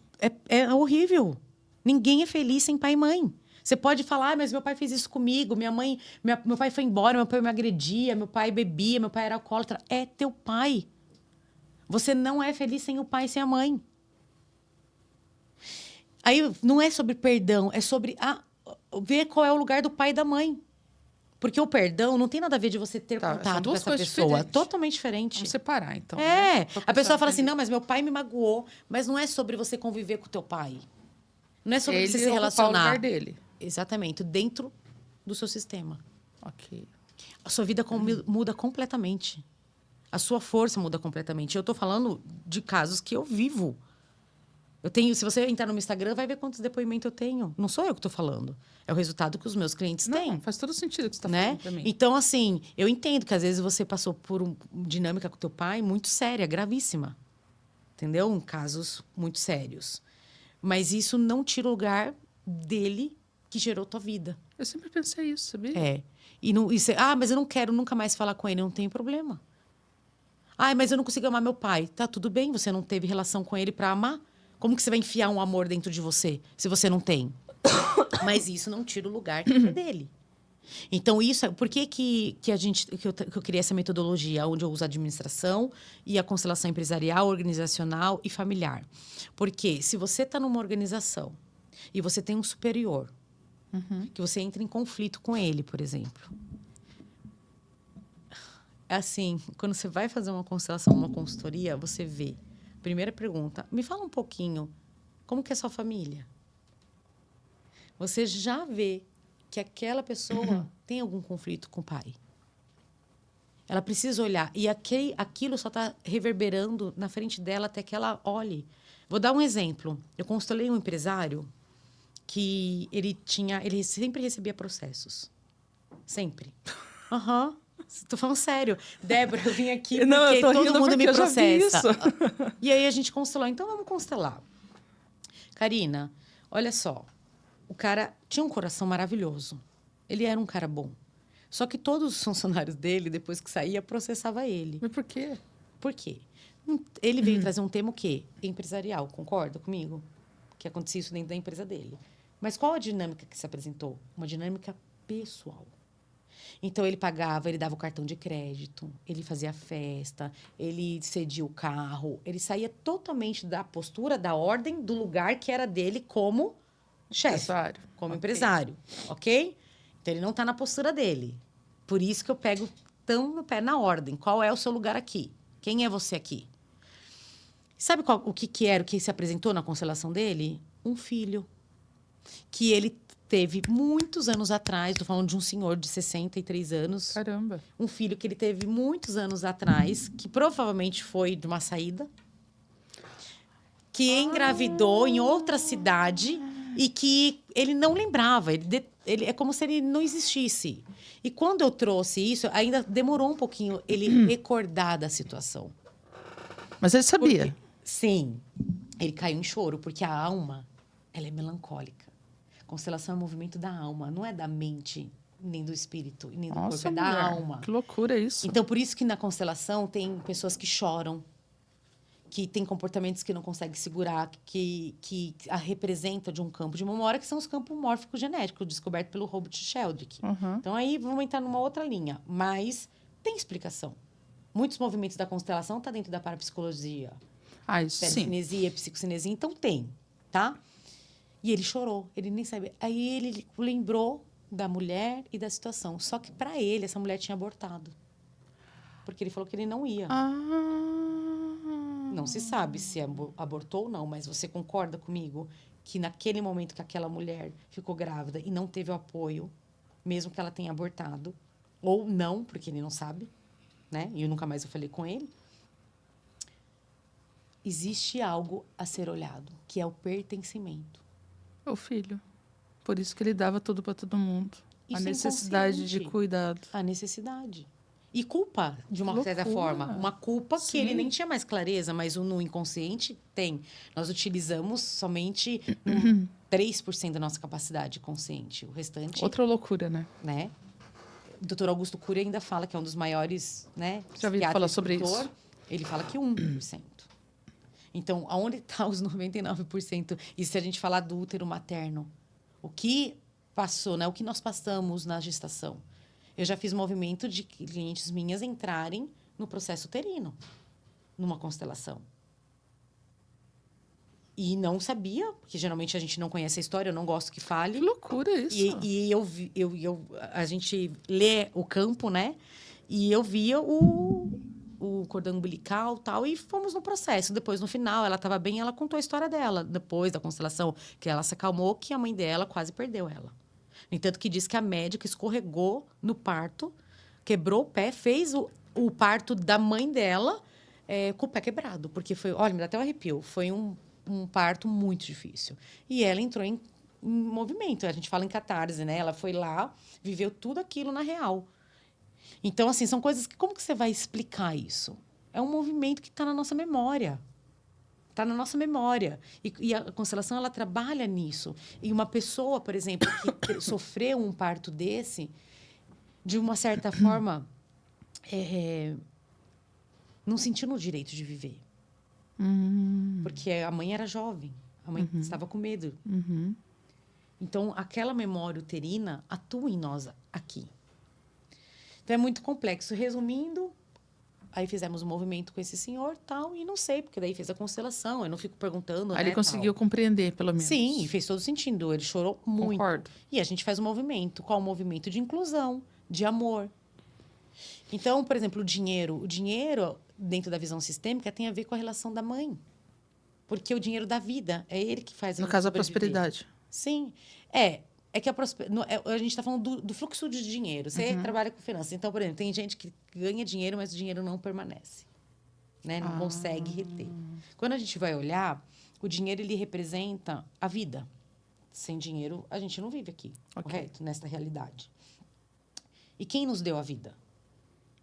É horrível. Ninguém é feliz sem pai e mãe. Você pode falar, mas meu pai fez isso comigo, meu pai foi embora, meu pai me agredia, meu pai bebia, meu pai era alcoólatra. É teu pai. Você não é feliz sem o pai e sem a mãe. Aí não é sobre perdão, é sobre ver qual é o lugar do pai e da mãe. Porque o perdão não tem nada a ver de você ter contato com essa pessoa. Diferentes. Totalmente diferente. Vamos separar, então. É. Né? A pessoa fala assim, não, mas meu pai me magoou. Mas não é sobre você conviver com o teu pai. Não é sobre você se relacionar. O lugar dele. Exatamente. Dentro do seu sistema. Ok. A sua vida muda completamente. A sua força muda completamente. Eu tô falando de casos que eu vivo. Eu tenho, se você entrar no meu Instagram, vai ver quantos depoimentos eu tenho. Não sou eu que estou falando. É o resultado que os meus clientes têm. Faz todo sentido o que você está né? falando para mim. Então, assim, eu entendo que às vezes você passou por uma dinâmica com teu pai muito séria, gravíssima. Entendeu? Em casos muito sérios. Mas isso não tira o lugar dele que gerou tua vida. Eu sempre pensei isso, sabia? É. Mas eu não quero nunca mais falar com ele. Não tem problema. Mas eu não consigo amar meu pai. Tá, tudo bem. Você não teve relação com ele para amar. Como que você vai enfiar um amor dentro de você, se você não tem? Mas isso não tira o lugar que é dele. Então, isso... Por que eu criei essa metodologia, onde eu uso a administração e a constelação empresarial, organizacional e familiar? Porque se você está numa organização e você tem um superior, que você entra em conflito com ele, por exemplo. Assim, quando você vai fazer uma constelação, uma consultoria, você vê... Primeira pergunta, me fala um pouquinho, como que é sua família? Você já vê que aquela pessoa tem algum conflito com o pai. Ela precisa olhar. E aquilo só está reverberando na frente dela até que ela olhe. Vou dar um exemplo. Eu constelei um empresário que ele sempre recebia processos. Sempre. Aham. Tô falando sério. Débora, eu vim aqui porque todo mundo me processa. E aí a gente constelou. Então, vamos constelar. Karina, olha só. O cara tinha um coração maravilhoso. Ele era um cara bom. Só que todos os funcionários dele, depois que saía, processava ele. Mas por quê? Por quê? Ele veio trazer um tema o quê? Empresarial. Concorda comigo? Que acontecia isso dentro da empresa dele. Mas qual a dinâmica que se apresentou? Uma dinâmica pessoal. Então, ele pagava, ele dava o cartão de crédito, ele fazia festa, ele cedia o carro, ele saía totalmente da postura, da ordem, do lugar que era dele como chefe, como empresário, ok? Então, ele não está na postura dele. Por isso que eu pego tão no pé na ordem. Qual é o seu lugar aqui? Quem é você aqui? Sabe o que era, o que se apresentou na constelação dele? Um filho. Que ele teve muitos anos atrás, estou falando de um senhor de 63 anos. Caramba. Um filho que ele teve muitos anos atrás, que provavelmente foi de uma saída, que engravidou em outra cidade e que ele não lembrava. Ele é como se ele não existisse. E quando eu trouxe isso, ainda demorou um pouquinho ele recordar da situação. Mas ele sabia? Sim. Ele caiu em choro, porque a alma, ela é melancólica. Constelação é o movimento da alma, não é da mente. nem do espírito, e nem do corpo, Nossa, é da mulher, alma. que loucura isso. Então, por isso que na constelação tem pessoas que choram, que têm comportamentos que não conseguem segurar, que a representa de um campo de memória, que são os campos mórficos genéticos, descobertos pelo Robert Sheldrake. Uhum. Então, aí vamos entrar numa outra linha. Mas tem explicação. Muitos movimentos da constelação estão dentro da parapsicologia. Ah, isso sim. Telecinesia, psicocinesia, então tem, tá? E ele chorou, ele nem sabia. Aí ele lembrou da mulher e da situação. Só que para ele, essa mulher tinha abortado. Porque ele falou que ele não ia. Não se sabe se abortou ou não, mas você concorda comigo que naquele momento que aquela mulher ficou grávida e não teve o apoio, mesmo que ela tenha abortado, ou não, porque ele não sabe, né? E eu nunca mais eu falei com ele. Existe algo a ser olhado, que é o pertencimento. O filho. Por isso que ele dava tudo para todo mundo. Isso a é necessidade de inconsciente. cuidado. A necessidade. E culpa, de uma certa Loucura. forma. Uma culpa Sim. que ele nem tinha mais clareza, mas no inconsciente tem. Nós utilizamos somente 3% da nossa capacidade consciente. O restante, Outra loucura, né? né? O doutor Augusto Cury ainda fala que é um dos maiores, né? Já vi psiquiatras falar sobre escritor. isso. Ele fala que 1%. Então, aonde está os 99%? E se a gente falar do útero materno? O que passou, né? O que nós passamos na gestação? Eu já fiz movimento de clientes minhas entrarem no processo uterino, numa constelação. E não sabia, porque geralmente a gente não conhece a história, eu não gosto que fale. Que loucura isso. E a gente lê o campo, né? E eu via o cordão umbilical e tal, e fomos no processo. Depois, no final, ela estava bem, ela contou a história dela, depois da constelação, que ela se acalmou, que a mãe dela quase perdeu ela. No entanto, que diz que a médica escorregou no parto, quebrou o pé, fez o parto da mãe dela com o pé quebrado. Porque foi, olha, me dá até um arrepio, foi um parto muito difícil. E ela entrou em movimento, a gente fala em catarse, né? Ela foi lá, viveu tudo aquilo na real. Então, assim, são coisas que... Como que você vai explicar isso? É um movimento que está na nossa memória. Está na nossa memória. E a constelação, ela trabalha nisso. E uma pessoa, por exemplo, que sofreu um parto desse, de uma certa forma, não sentiu no direito de viver. Porque a mãe era jovem. A mãe estava com medo. Então, aquela memória uterina atua em nós aqui. Então, é muito complexo. Resumindo, aí fizemos um movimento com esse senhor, tal, e não sei, porque daí fez a constelação, eu não fico perguntando, Aí ele conseguiu compreender, pelo menos. Sim, e fez todo sentido, ele chorou muito. Concordo. E a gente faz um movimento, qual o movimento de inclusão, de amor. Então, por exemplo, o dinheiro, dentro da visão sistêmica, tem a ver com a relação da mãe. Porque o dinheiro da vida, é ele que faz a No gente caso, a sobreviver. prosperidade. Sim, é que a gente está falando do fluxo de dinheiro. Você trabalha com finanças. Então, por exemplo, tem gente que ganha dinheiro, mas o dinheiro não permanece. Né? Não consegue reter. Quando a gente vai olhar, o dinheiro ele representa a vida. Sem dinheiro, a gente não vive aqui, correto? Nesta realidade. E quem nos deu a vida?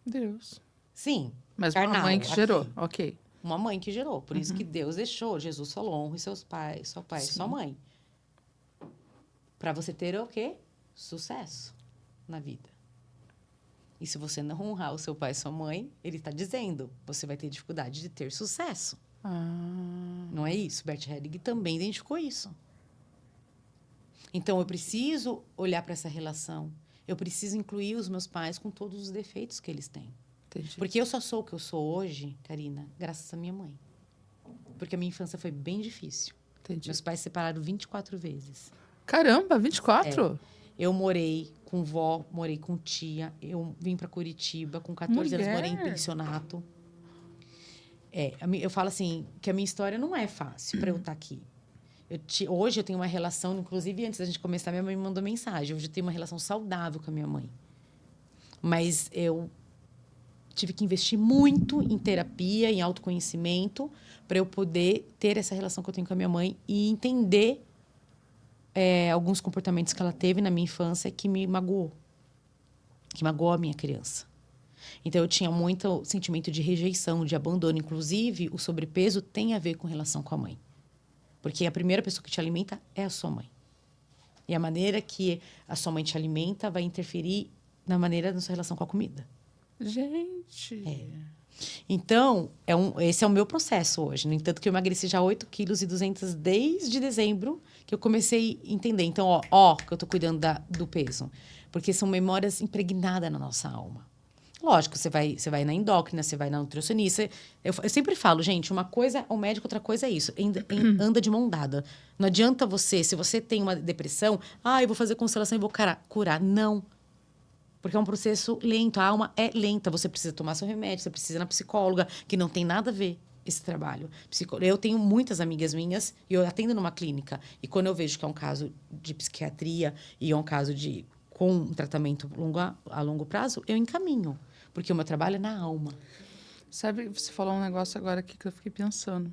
Deus. Sim. Mas carnal, uma mãe que aqui. gerou, ok. Uma mãe que gerou. Por isso que Deus deixou. Jesus falou, honre seus pais, seu pai e sua mãe. Para você ter o quê? Sucesso na vida. E se você não honrar o seu pai e sua mãe, ele está dizendo, você vai ter dificuldade de ter sucesso. Não é isso? Bert Helling também identificou isso. Então, eu preciso olhar para essa relação. Eu preciso incluir os meus pais com todos os defeitos que eles têm. Entendi. Porque eu só sou o que eu sou hoje, Karina, graças à minha mãe. Porque a minha infância foi bem difícil. Entendi. Meus pais se separaram 24 vezes. Caramba, 24? Eu morei com vó, morei com tia. Eu vim para Curitiba com 14 anos, morei em pensionato. Eu falo assim, que a minha história não é fácil para eu estar aqui. Hoje eu tenho uma relação, inclusive antes da gente começar, minha mãe me mandou mensagem. Hoje eu tenho uma relação saudável com a minha mãe. Mas eu tive que investir muito em terapia, em autoconhecimento, para eu poder ter essa relação que eu tenho com a minha mãe e entender alguns comportamentos que ela teve na minha infância que me magoou. Que magoou a minha criança. Então, eu tinha muito sentimento de rejeição, de abandono. Inclusive, o sobrepeso tem a ver com relação com a mãe. Porque a primeira pessoa que te alimenta é a sua mãe. E a maneira que a sua mãe te alimenta vai interferir na maneira da sua relação com a comida. Gente... Então, esse é o meu processo hoje. No entanto, que eu emagreci já 8,2 kg desde dezembro, que eu comecei a entender. Então, que eu tô cuidando do peso. Porque são memórias impregnadas na nossa alma. Lógico, você vai na endócrina, você vai na nutricionista. Eu sempre falo, gente, uma coisa é o médico, outra coisa é isso. Anda de mão dada. Não adianta você, se você tem uma depressão, eu vou fazer constelação e vou curar. Não. Porque é um processo lento, a alma é lenta. Você precisa tomar seu remédio, você precisa ir na psicóloga, que não tem nada a ver esse trabalho. Eu tenho muitas amigas minhas e eu atendo numa clínica. E quando eu vejo que é um caso de psiquiatria e é um caso com um tratamento a longo prazo, eu encaminho. Porque o meu trabalho é na alma. Sabe, você falou um negócio agora aqui que eu fiquei pensando.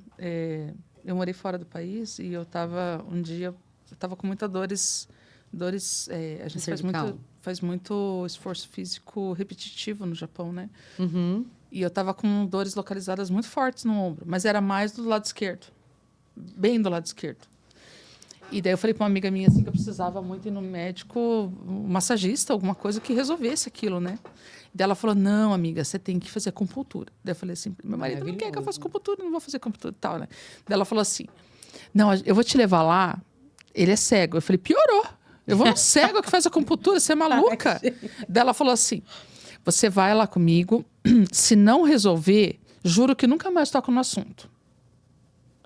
Eu morei fora do país e eu estava com muitas dores. A gente faz muito esforço físico repetitivo no Japão, né? Uhum. E eu estava com dores localizadas muito fortes no ombro, mas era mais do lado esquerdo, bem do lado esquerdo. E daí eu falei para uma amiga minha assim que eu precisava muito ir no médico, um massagista, alguma coisa que resolvesse aquilo, né? Daí ela falou: não, amiga, você tem que fazer acupuntura. Daí eu falei assim: meu marido não quer que eu faça acupuntura, não vou fazer acupuntura e tal, né? Daí ela falou assim: não, eu vou te levar lá, ele é cego. Eu falei: piorou. Eu vou no cego que faz acupuntura, você é maluca? Daí ela falou assim: você vai lá comigo, se não resolver, juro que nunca mais toco no assunto.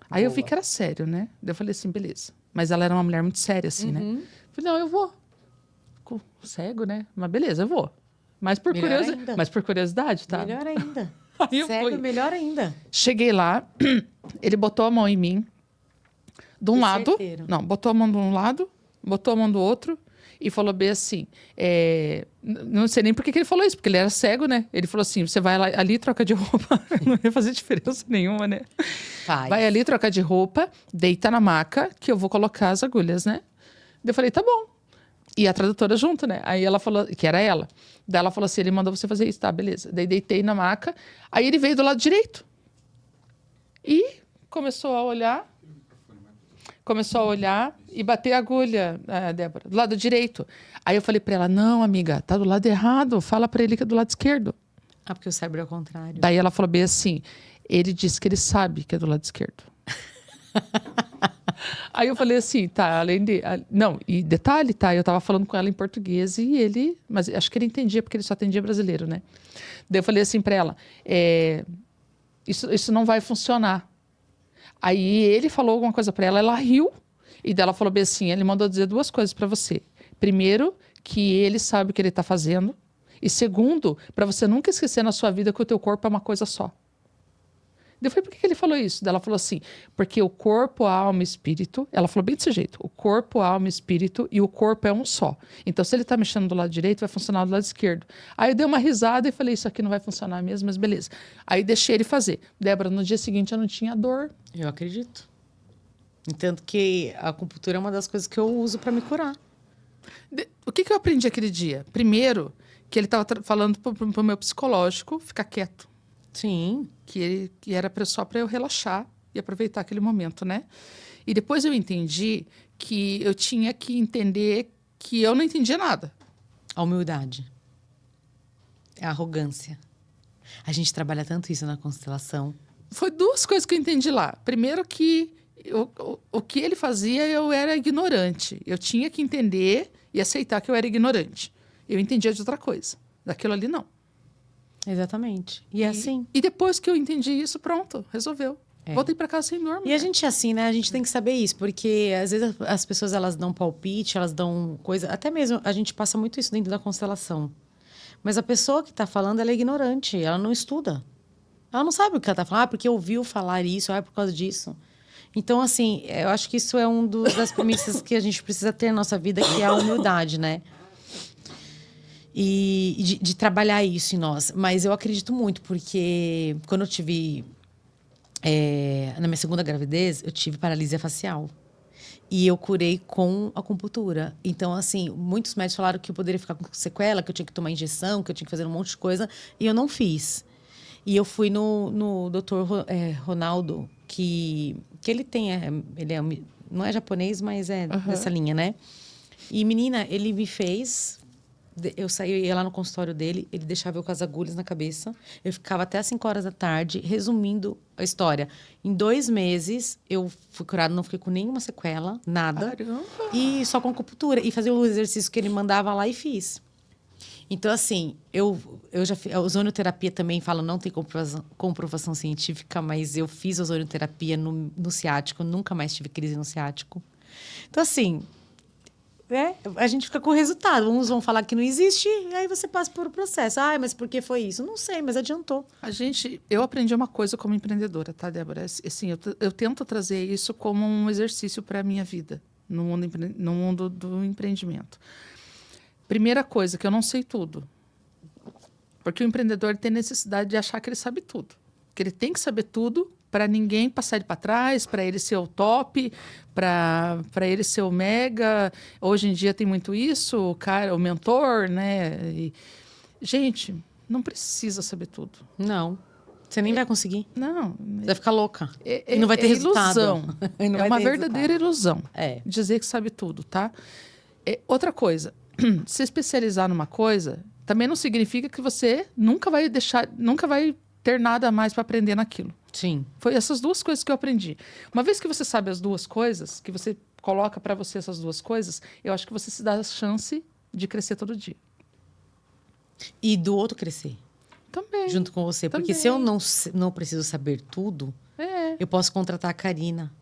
Aí eu vi que era sério, né? Daí eu falei assim: beleza. Mas ela era uma mulher muito séria, assim, né? Eu falei: não, eu vou. Fico cego, né? Mas beleza, eu vou. Mas por curiosidade, tá? Melhor ainda. Aí eu Cego, fui. melhor ainda. Cheguei lá, ele botou a mão em mim, de um lado. Certeiro. Não, botou a mão de um lado, botou a mão do outro e falou bem assim. Não sei nem por que ele falou isso, porque ele era cego, né? Ele falou assim: você vai lá, ali, troca de roupa. Não ia fazer diferença nenhuma, né? Vai ali, troca de roupa, deita na maca, que eu vou colocar as agulhas, né? Daí eu falei: tá bom. E a tradutora junto, né? Aí ela falou, que era ela. Daí ela falou assim: ele mandou você fazer isso, tá, beleza. Daí deitei na maca. Aí ele veio do lado direito. E começou a olhar e bater a agulha, Débora, do lado direito. Aí eu falei pra ela: não, amiga, tá do lado errado. Fala pra ele que é do lado esquerdo. Porque o cérebro é o contrário. Daí ela falou bem assim: ele disse que ele sabe que é do lado esquerdo. Aí eu falei assim: tá, além de... Não, e detalhe, tá, eu tava falando com ela em português e ele... Mas acho que ele entendia, porque ele só atendia brasileiro, né? Daí eu falei assim pra ela: isso não vai funcionar. Aí ele falou alguma coisa pra ela, ela riu. E daí ela falou bem assim: ele mandou dizer duas coisas pra você. Primeiro, que ele sabe o que ele tá fazendo. E segundo, pra você nunca esquecer na sua vida que o teu corpo é uma coisa só. Eu falei: por que ele falou isso? Daí ela falou assim: porque o corpo, a alma e espírito... Ela falou bem desse jeito: o corpo, a alma e espírito, e o corpo é um só. Então, se ele tá mexendo do lado direito, vai funcionar do lado esquerdo. Aí eu dei uma risada e falei: isso aqui não vai funcionar mesmo, mas beleza. Aí deixei ele fazer. Débora, no dia seguinte eu não tinha dor. Eu acredito. Entanto que a acupuntura é uma das coisas que eu uso para me curar. O que eu aprendi aquele dia? Primeiro, que ele estava falando pro meu psicológico ficar quieto. Sim. Que era só para eu relaxar e aproveitar aquele momento, né? E depois eu entendi que eu tinha que entender que eu não entendia nada. A humildade. A arrogância. A gente trabalha tanto isso na constelação. Foi duas coisas que eu entendi lá. Primeiro que o que ele fazia, eu era ignorante. Eu tinha que entender e aceitar que eu era ignorante. Eu entendia de outra coisa. Daquilo ali, não. Exatamente. E é assim. E depois que eu entendi isso, pronto, resolveu. Voltei para casa sem dor. E a gente é assim, né? A gente tem que saber isso, porque às vezes as pessoas elas dão palpite, elas dão coisa. Até mesmo a gente passa muito isso dentro da constelação. Mas a pessoa que está falando, ela é ignorante, ela não estuda. Ela não sabe o que ela está falando, porque ouviu falar isso, por causa disso. Então, assim, eu acho que isso é das premissas que a gente precisa ter na nossa vida, que é a humildade, né? E de trabalhar isso em nós. Mas eu acredito muito, porque quando eu tive... na minha segunda gravidez, eu tive paralisia facial. E eu curei com acupuntura. Então, assim, muitos médicos falaram que eu poderia ficar com sequela, que eu tinha que tomar injeção, que eu tinha que fazer um monte de coisa. E eu não fiz. E eu fui no Dr. Ronaldo, que ele tem... não é japonês, mas é dessa linha, né? E, menina, ele me fez... Eu saía, ia lá no consultório dele, ele deixava eu com as agulhas na cabeça. Eu ficava até às 5 horas da tarde, resumindo a história. Em 2 meses, eu fui curada, não fiquei com nenhuma sequela, nada. Caramba! E só com acupuntura. E fazia o exercício que ele mandava lá e fiz. Então, assim, eu já fiz... A ozonioterapia também, falo, não tem comprovação científica, mas eu fiz ozonioterapia no ciático, nunca mais tive crise no ciático. Então, assim... a gente fica com o resultado. Uns vão falar que não existe, e aí você passa por o processo. Mas por que foi isso? Não sei, mas adiantou. Eu aprendi uma coisa como empreendedora, tá, Débora? Assim, eu tento trazer isso como um exercício para a minha vida, no mundo do empreendimento. Primeira coisa, que eu não sei tudo. Porque o empreendedor tem necessidade de achar que ele sabe tudo. Que ele tem que saber tudo para ninguém passar ele para trás, para ele ser o top, para ele ser o mega. Hoje em dia tem muito isso, o mentor, né? Gente, não precisa saber tudo. Não. Você nem vai conseguir. Não. Você vai ficar louca. E não vai ter resultado. Ilusão. É uma verdadeira ilusão. É. Dizer que sabe tudo, tá? Outra coisa, se especializar numa coisa também não significa que você nunca vai ter nada a mais para aprender naquilo. Sim. Foi essas 2 coisas que eu aprendi. Uma vez que você sabe as 2 coisas, que você coloca para você essas 2 coisas, eu acho que você se dá a chance de crescer todo dia. E do outro crescer. Também. Junto com você. Também. Porque se eu não preciso saber tudo, eu posso contratar a Karina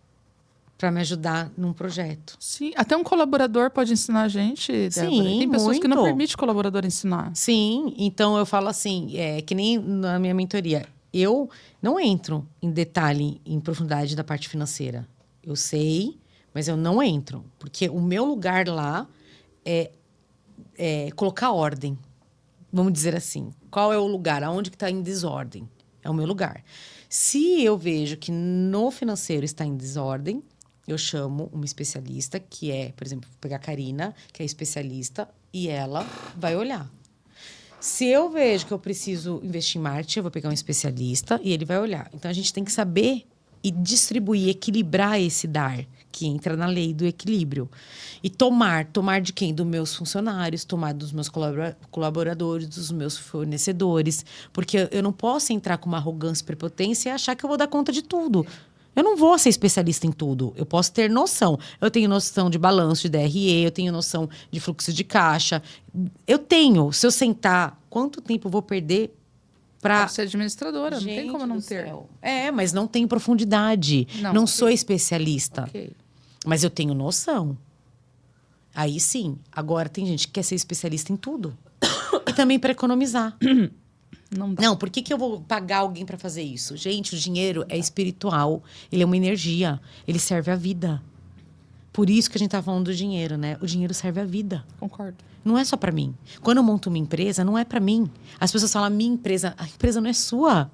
para me ajudar num projeto. Sim, até um colaborador pode ensinar a gente, Débora. Sim, tem pessoas que não muito. permitem o colaborador ensinar. Sim, então eu falo assim, que nem na minha mentoria. Eu não entro em detalhe, em profundidade da parte financeira. Eu sei, mas eu não entro. Porque o meu lugar lá é colocar ordem. Vamos dizer assim. Qual é o lugar? Aonde que está em desordem? É o meu lugar. Se eu vejo que no financeiro está em desordem, eu chamo uma especialista, que é, por exemplo, vou pegar a Karina, que é especialista, e ela vai olhar. Se eu vejo que eu preciso investir em marketing, eu vou pegar um especialista e ele vai olhar. Então, a gente tem que saber e distribuir, equilibrar esse dar, que entra na lei do equilíbrio. E tomar de quem? Dos meus funcionários, tomar dos meus colaboradores, dos meus fornecedores. Porque eu não posso entrar com uma arrogância e prepotência e achar que eu vou dar conta de tudo. Eu não vou ser especialista em tudo. Eu posso ter noção. Eu tenho noção de balanço, de DRE, eu tenho noção de fluxo de caixa. Eu tenho. Se eu sentar, quanto tempo eu vou perder para ser administradora, não tem como não ter. Mas não tenho profundidade. Não sou especialista. Okay. Mas eu tenho noção. Aí sim. Agora tem gente que quer ser especialista em tudo. E também para economizar. Não, por que eu vou pagar alguém para fazer isso? Gente, o dinheiro é espiritual. Ele é uma energia. Ele serve à vida. Por isso que a gente tá falando do dinheiro, né? O dinheiro serve à vida. Concordo. Não é só para mim. Quando eu monto uma empresa, não é para mim. As pessoas falam, minha empresa. A empresa não é sua.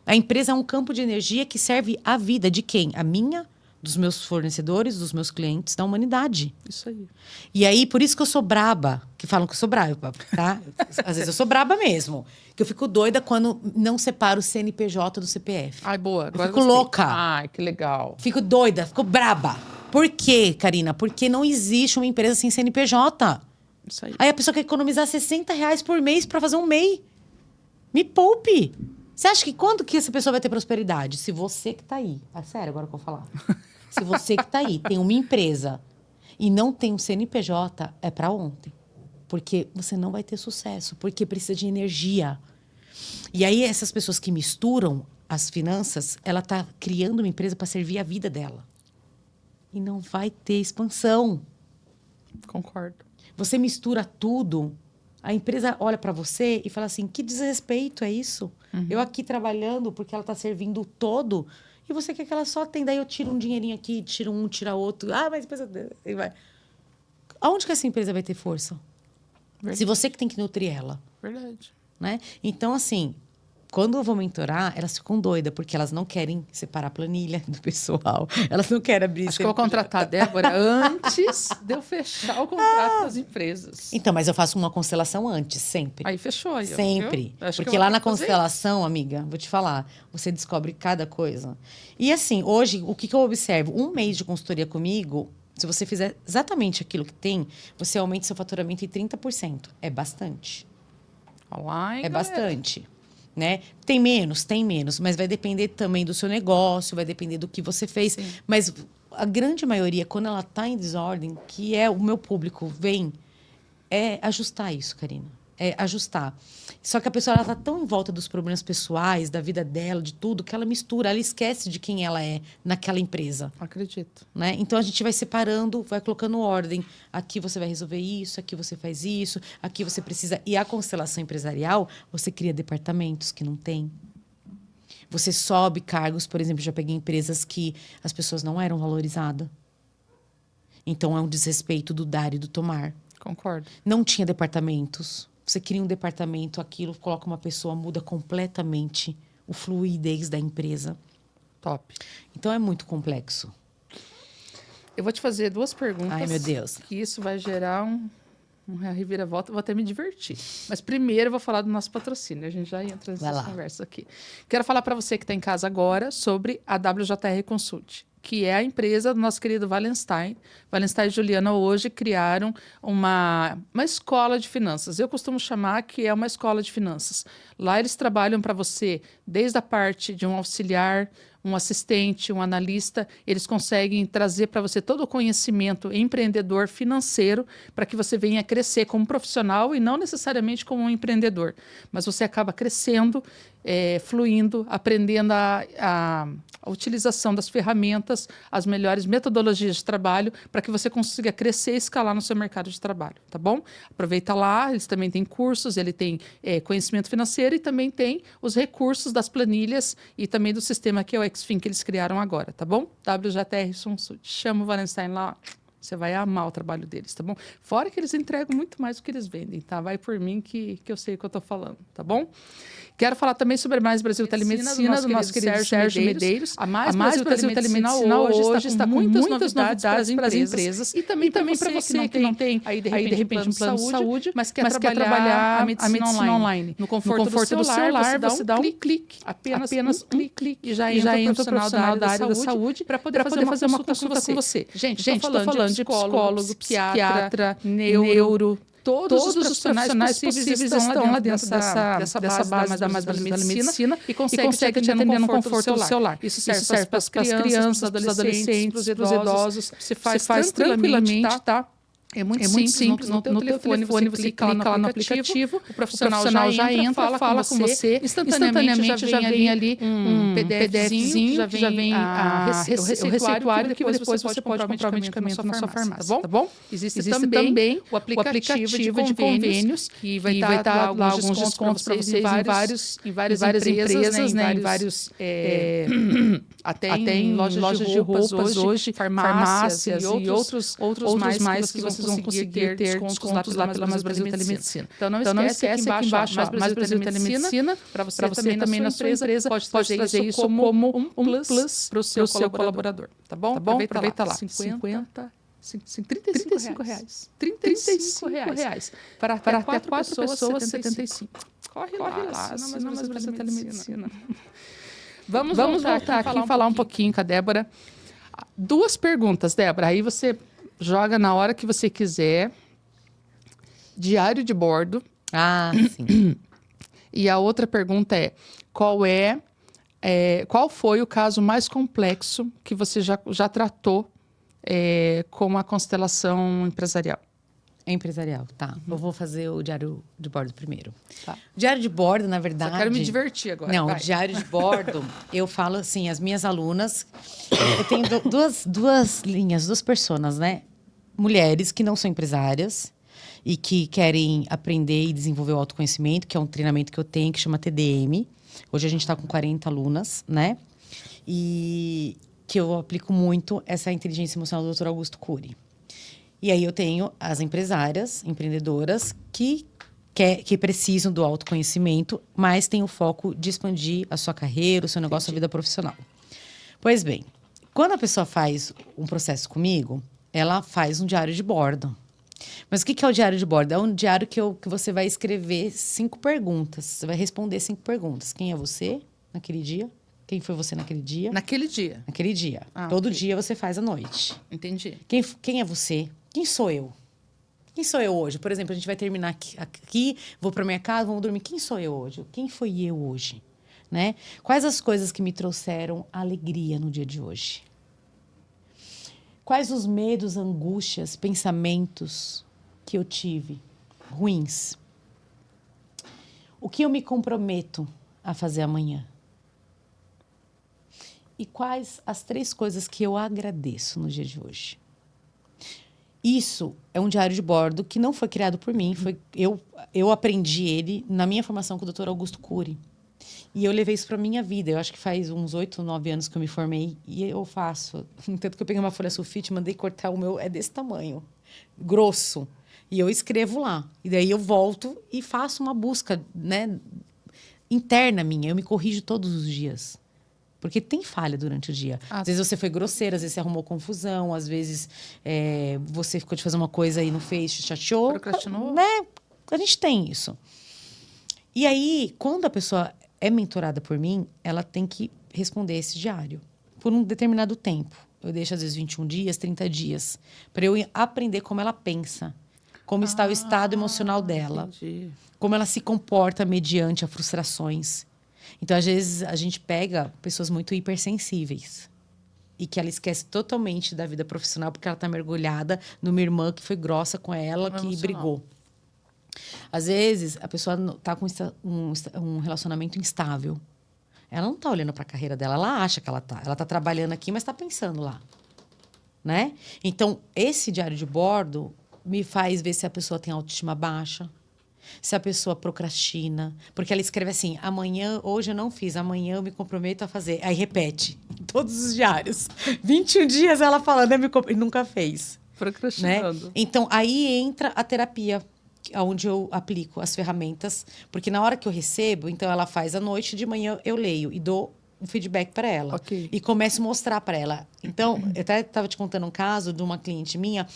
A empresa é um campo de energia que serve à vida de quem? A minha, dos meus fornecedores, dos meus clientes, da humanidade. Isso aí. E aí, por isso que eu sou braba. Que falam que eu sou braba, tá? Às vezes eu sou braba mesmo. Que eu fico doida quando não separo o CNPJ do CPF. Ai, boa. Agora eu fico louca. Ai, que legal. Fico doida, fico braba. Por quê, Karina? Porque não existe uma empresa sem CNPJ. Isso aí. Aí a pessoa quer economizar R$60 por mês para fazer um MEI. Me poupe. Você acha que quando que essa pessoa vai ter prosperidade? Se você que tá aí. Sério, agora que eu vou falar. Se você que tá aí tem uma empresa e não tem um CNPJ, é para ontem. Porque você não vai ter sucesso. Porque precisa de energia. E aí, essas pessoas que misturam as finanças, ela tá criando uma empresa para servir a vida dela. E não vai ter expansão. Concordo. Você mistura tudo. A empresa olha para você e fala assim, que desrespeito é isso? Uhum. Eu aqui trabalhando porque ela está servindo o todo e você quer que ela só tenha. Daí eu tiro um dinheirinho aqui, tiro um, tira outro. Mas depois eu... vai. Aonde que essa empresa vai ter força? Verdade. Se você que tem que nutrir ela. Verdade. Né? Então, assim, quando eu vou mentorar, elas ficam doidas, porque elas não querem separar a planilha do pessoal. Elas não querem abrir... Acho que eu vou contratar a Débora antes de eu fechar o contrato das empresas. Então, mas eu faço uma constelação antes, sempre. Aí fechou. Aí, sempre. Porque lá na constelação, amiga, vou te falar, você descobre cada coisa. E assim, hoje, o que eu observo? 1 mês de consultoria comigo, Se você fizer exatamente aquilo que tem, você aumenta seu faturamento em 30%. É bastante. Olá, hein, É galera? bastante. Né? Tem menos, mas vai depender também do seu negócio, vai depender do que você fez. Sim. Mas a grande maioria, quando ela está em desordem, que é o meu público, vem, é ajustar isso, Karina. É ajustar. Só que a pessoa está tão em volta dos problemas pessoais, da vida dela, de tudo, que ela mistura, ela esquece de quem ela é naquela empresa. Acredito. Né? Então a gente vai separando, vai colocando ordem. Aqui você vai resolver isso, aqui você faz isso, aqui você precisa. E a constelação empresarial, você cria departamentos que não tem. Você sobe cargos, por exemplo, já peguei empresas que as pessoas não eram valorizadas. Então é um desrespeito do dar e do tomar. Concordo. Não tinha departamentos. Você cria um departamento, aquilo, coloca uma pessoa, muda completamente o fluidez da empresa. Top. Então é muito complexo. Eu vou te fazer 2 perguntas. Ai, meu Deus. Que isso vai gerar uma reviravolta. Eu vou até me divertir. Mas primeiro eu vou falar do nosso patrocínio. A gente já entra nessa conversa aqui. Quero falar para você que está em casa agora sobre a WJR Consult, que é a empresa do nosso querido Wallenstein. Wallenstein e Juliana hoje criaram uma escola de finanças. Eu costumo chamar que é uma escola de finanças. Lá eles trabalham para você desde a parte de um auxiliar, um assistente, um analista. Eles conseguem trazer para você todo o conhecimento empreendedor financeiro para que você venha crescer como profissional e não necessariamente como um empreendedor. Mas você acaba crescendo, fluindo, aprendendo a utilização das ferramentas, as melhores metodologias de trabalho para que você consiga crescer e escalar no seu mercado de trabalho, tá bom? Aproveita lá, eles também têm cursos, ele tem conhecimento financeiro e também tem os recursos das planilhas e também do sistema que é o Xfin que eles criaram agora, tá bom? WJR Consult. Chama o Wallenstein lá, você vai amar o trabalho deles, tá bom? Fora que eles entregam muito mais do que eles vendem, tá? Vai por mim que eu sei o que eu tô falando, tá bom? Quero falar também sobre a Mais Brasil Telemedicina, do nosso querido Sérgio Medeiros. A Mais Brasil Telemedicina hoje está com muitas novidades para as empresas. E também para você que não tem, aí de repente, um plano de saúde, mas quer trabalhar a medicina online. No conforto do celular, você dá um clique. Apenas um clique. E já entra o profissional da área da saúde para poder fazer uma consulta com você. Gente, estou falando de psicólogo, psiquiatra, neuro. Todos os profissionais possíveis estão lá dentro dessa base da Mais Brasil Telemedicina e consegue te atender no conforto do celular. Isso serve para as crianças, para os adolescentes, para os idosos. Se faz tranquilamente, tá? É muito simples. No teu telefone você clica lá no aplicativo, o profissional já entra, fala com você, instantaneamente já vem ali um PDFzinho, que já vem o receituário, que depois você pode comprar o medicamento na sua farmácia, tá bom? Existe também o aplicativo de convênios, que vai dar lá alguns descontos para vocês em várias empresas, né? Em vários... até em lojas de roupas hoje, farmácias e outros mais que vocês vão conseguir ter descontos lá pela Mais Brasil Telemedicina. Então não esquece aqui embaixo Mais Brasil Telemedicina, para você também na sua empresa pode trazer isso como um plus para o seu colaborador. Tá bom? Aproveita lá. 35 reais. 35 reais. Para até 4 pessoas, 75. Corre lá, assina Mais Brasil Telemedicina. Vamos voltar aqui e falar um pouquinho com a Débora. 2 perguntas, Débora. Aí você joga na hora que você quiser. Diário de bordo. Ah, sim. E a outra pergunta é: qual foi o caso mais complexo que você já tratou com a constelação empresarial? Empresarial, tá. Eu vou fazer o diário de bordo primeiro. Tá. O diário de bordo, na verdade... Só quero me divertir agora. Não, o diário de bordo, eu falo assim, as minhas alunas... Eu tenho duas linhas, 2 personas, né? Mulheres que não são empresárias e que querem aprender e desenvolver o autoconhecimento, que é um treinamento que eu tenho, que chama TDM. Hoje a gente está com 40 alunas, né? E que eu aplico muito essa inteligência emocional do Dr. Augusto Cury. E aí eu tenho as empresárias, empreendedoras, que precisam do autoconhecimento, mas têm o foco de expandir a sua carreira, o seu negócio, a vida profissional. Pois bem, quando a pessoa faz um processo comigo, ela faz um diário de bordo. Mas o que é o diário de bordo? É um diário que você vai escrever 5 perguntas. Você vai responder 5 perguntas. Quem é você naquele dia? Quem foi você naquele dia? Naquele dia. Naquele dia. Ah, Todo ok. dia você faz à noite. Entendi. Quem é você? Quem sou eu? Quem sou eu hoje? Por exemplo, a gente vai terminar aqui, vou para minha casa, vamos dormir. Quem sou eu hoje? Quem foi eu hoje? Né? Quais as coisas que me trouxeram alegria no dia de hoje? Quais os medos, angústias, pensamentos que eu tive ruins? O que eu me comprometo a fazer amanhã? E quais as 3 coisas que eu agradeço no dia de hoje? Isso é um diário de bordo que não foi criado por mim. Eu aprendi ele na minha formação com o Dr. Augusto Cury. E eu levei isso para minha vida. Eu acho que faz uns 8, 9 anos que eu me formei. E eu faço. Tanto que eu peguei uma folha sulfite, mandei cortar o meu. É desse tamanho. Grosso. E eu escrevo lá. E daí eu volto e faço uma busca, né, interna minha. Eu me corrijo todos os dias. Porque tem falha durante o dia. Às vezes você foi grosseira, às vezes você arrumou confusão, às vezes você ficou de fazer uma coisa e não fez, te chateou. Procrastinou. Né? A gente tem isso. E aí, quando a pessoa é mentorada por mim, ela tem que responder esse diário por um determinado tempo. Eu deixo, às vezes, 21 dias, 30 dias, para eu aprender como ela pensa, como está o estado emocional dela, Entendi. como ela se comporta mediante as frustrações. Então, às vezes, a gente pega pessoas muito hipersensíveis e que ela esquece totalmente da vida profissional porque ela está mergulhada numa irmã que foi grossa com ela, que brigou. Às vezes, a pessoa está com um relacionamento instável. Ela não está olhando para a carreira dela, ela acha que ela está. Ela está trabalhando aqui, mas está pensando lá. Né? Então, esse diário de bordo me faz ver se a pessoa tem autoestima baixa, se a pessoa procrastina. Porque ela escreve assim, amanhã, hoje eu não fiz, amanhã eu me comprometo a fazer. Aí repete, em todos os diários. 21 dias ela falando, e nunca fez. Procrastinando. Né? Então, aí entra a terapia, onde eu aplico as ferramentas. Porque na hora que eu recebo, então ela faz à noite, de manhã eu leio e dou um feedback para ela. Ok. E começo a mostrar para ela. Então, eu até estava te contando um caso de uma cliente minha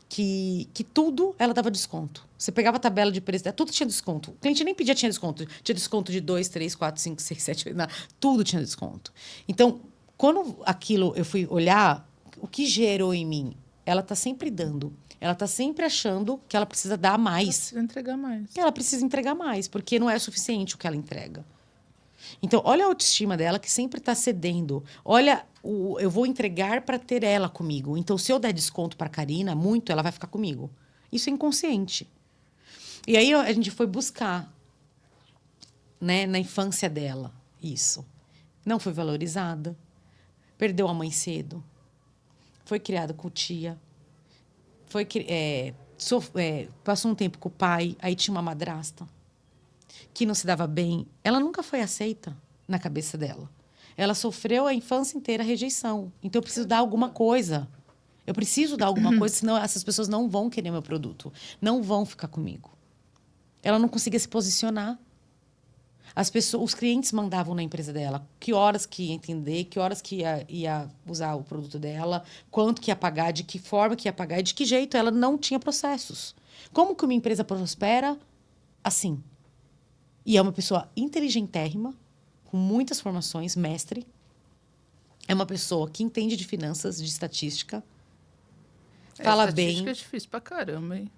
que tudo ela dava desconto. Você pegava a tabela de preço, tudo tinha desconto. O cliente nem pedia, tinha desconto. Tinha desconto de 2, 3, 4, 5, 6, 7, 8, tudo tinha desconto. Então, quando aquilo eu fui olhar, o que gerou em mim? Ela está sempre dando. Ela está sempre achando que ela precisa dar mais. Ela precisa entregar mais. Ela precisa entregar mais, porque não é suficiente o que ela entrega. Então, olha a autoestima dela, que sempre está cedendo. Olha, eu vou entregar para ter ela comigo. Então, se eu der desconto para a Karina, muito, ela vai ficar comigo. Isso é inconsciente. E aí, a gente foi buscar, né, na infância dela, isso. Não foi valorizada. Perdeu a mãe cedo. Foi criada com tia. Passou um tempo com o pai. Aí tinha uma madrasta que não se dava bem. Ela nunca foi aceita na cabeça dela. Ela sofreu a infância inteira a rejeição. Então, eu preciso dar alguma coisa. Eu preciso dar alguma coisa, senão essas pessoas não vão querer meu produto. Não vão ficar comigo. Ela não conseguia se posicionar. Os clientes mandavam na empresa dela que horas que ia entender, que horas que ia usar o produto dela, quanto que ia pagar, de que forma que ia pagar e de que jeito. Ela não tinha processos. Como que uma empresa prospera? Assim. E é uma pessoa inteligentérrima, com muitas formações, mestre. É uma pessoa que entende de finanças, de estatística. Fala bem. Estatística é difícil pra caramba, hein?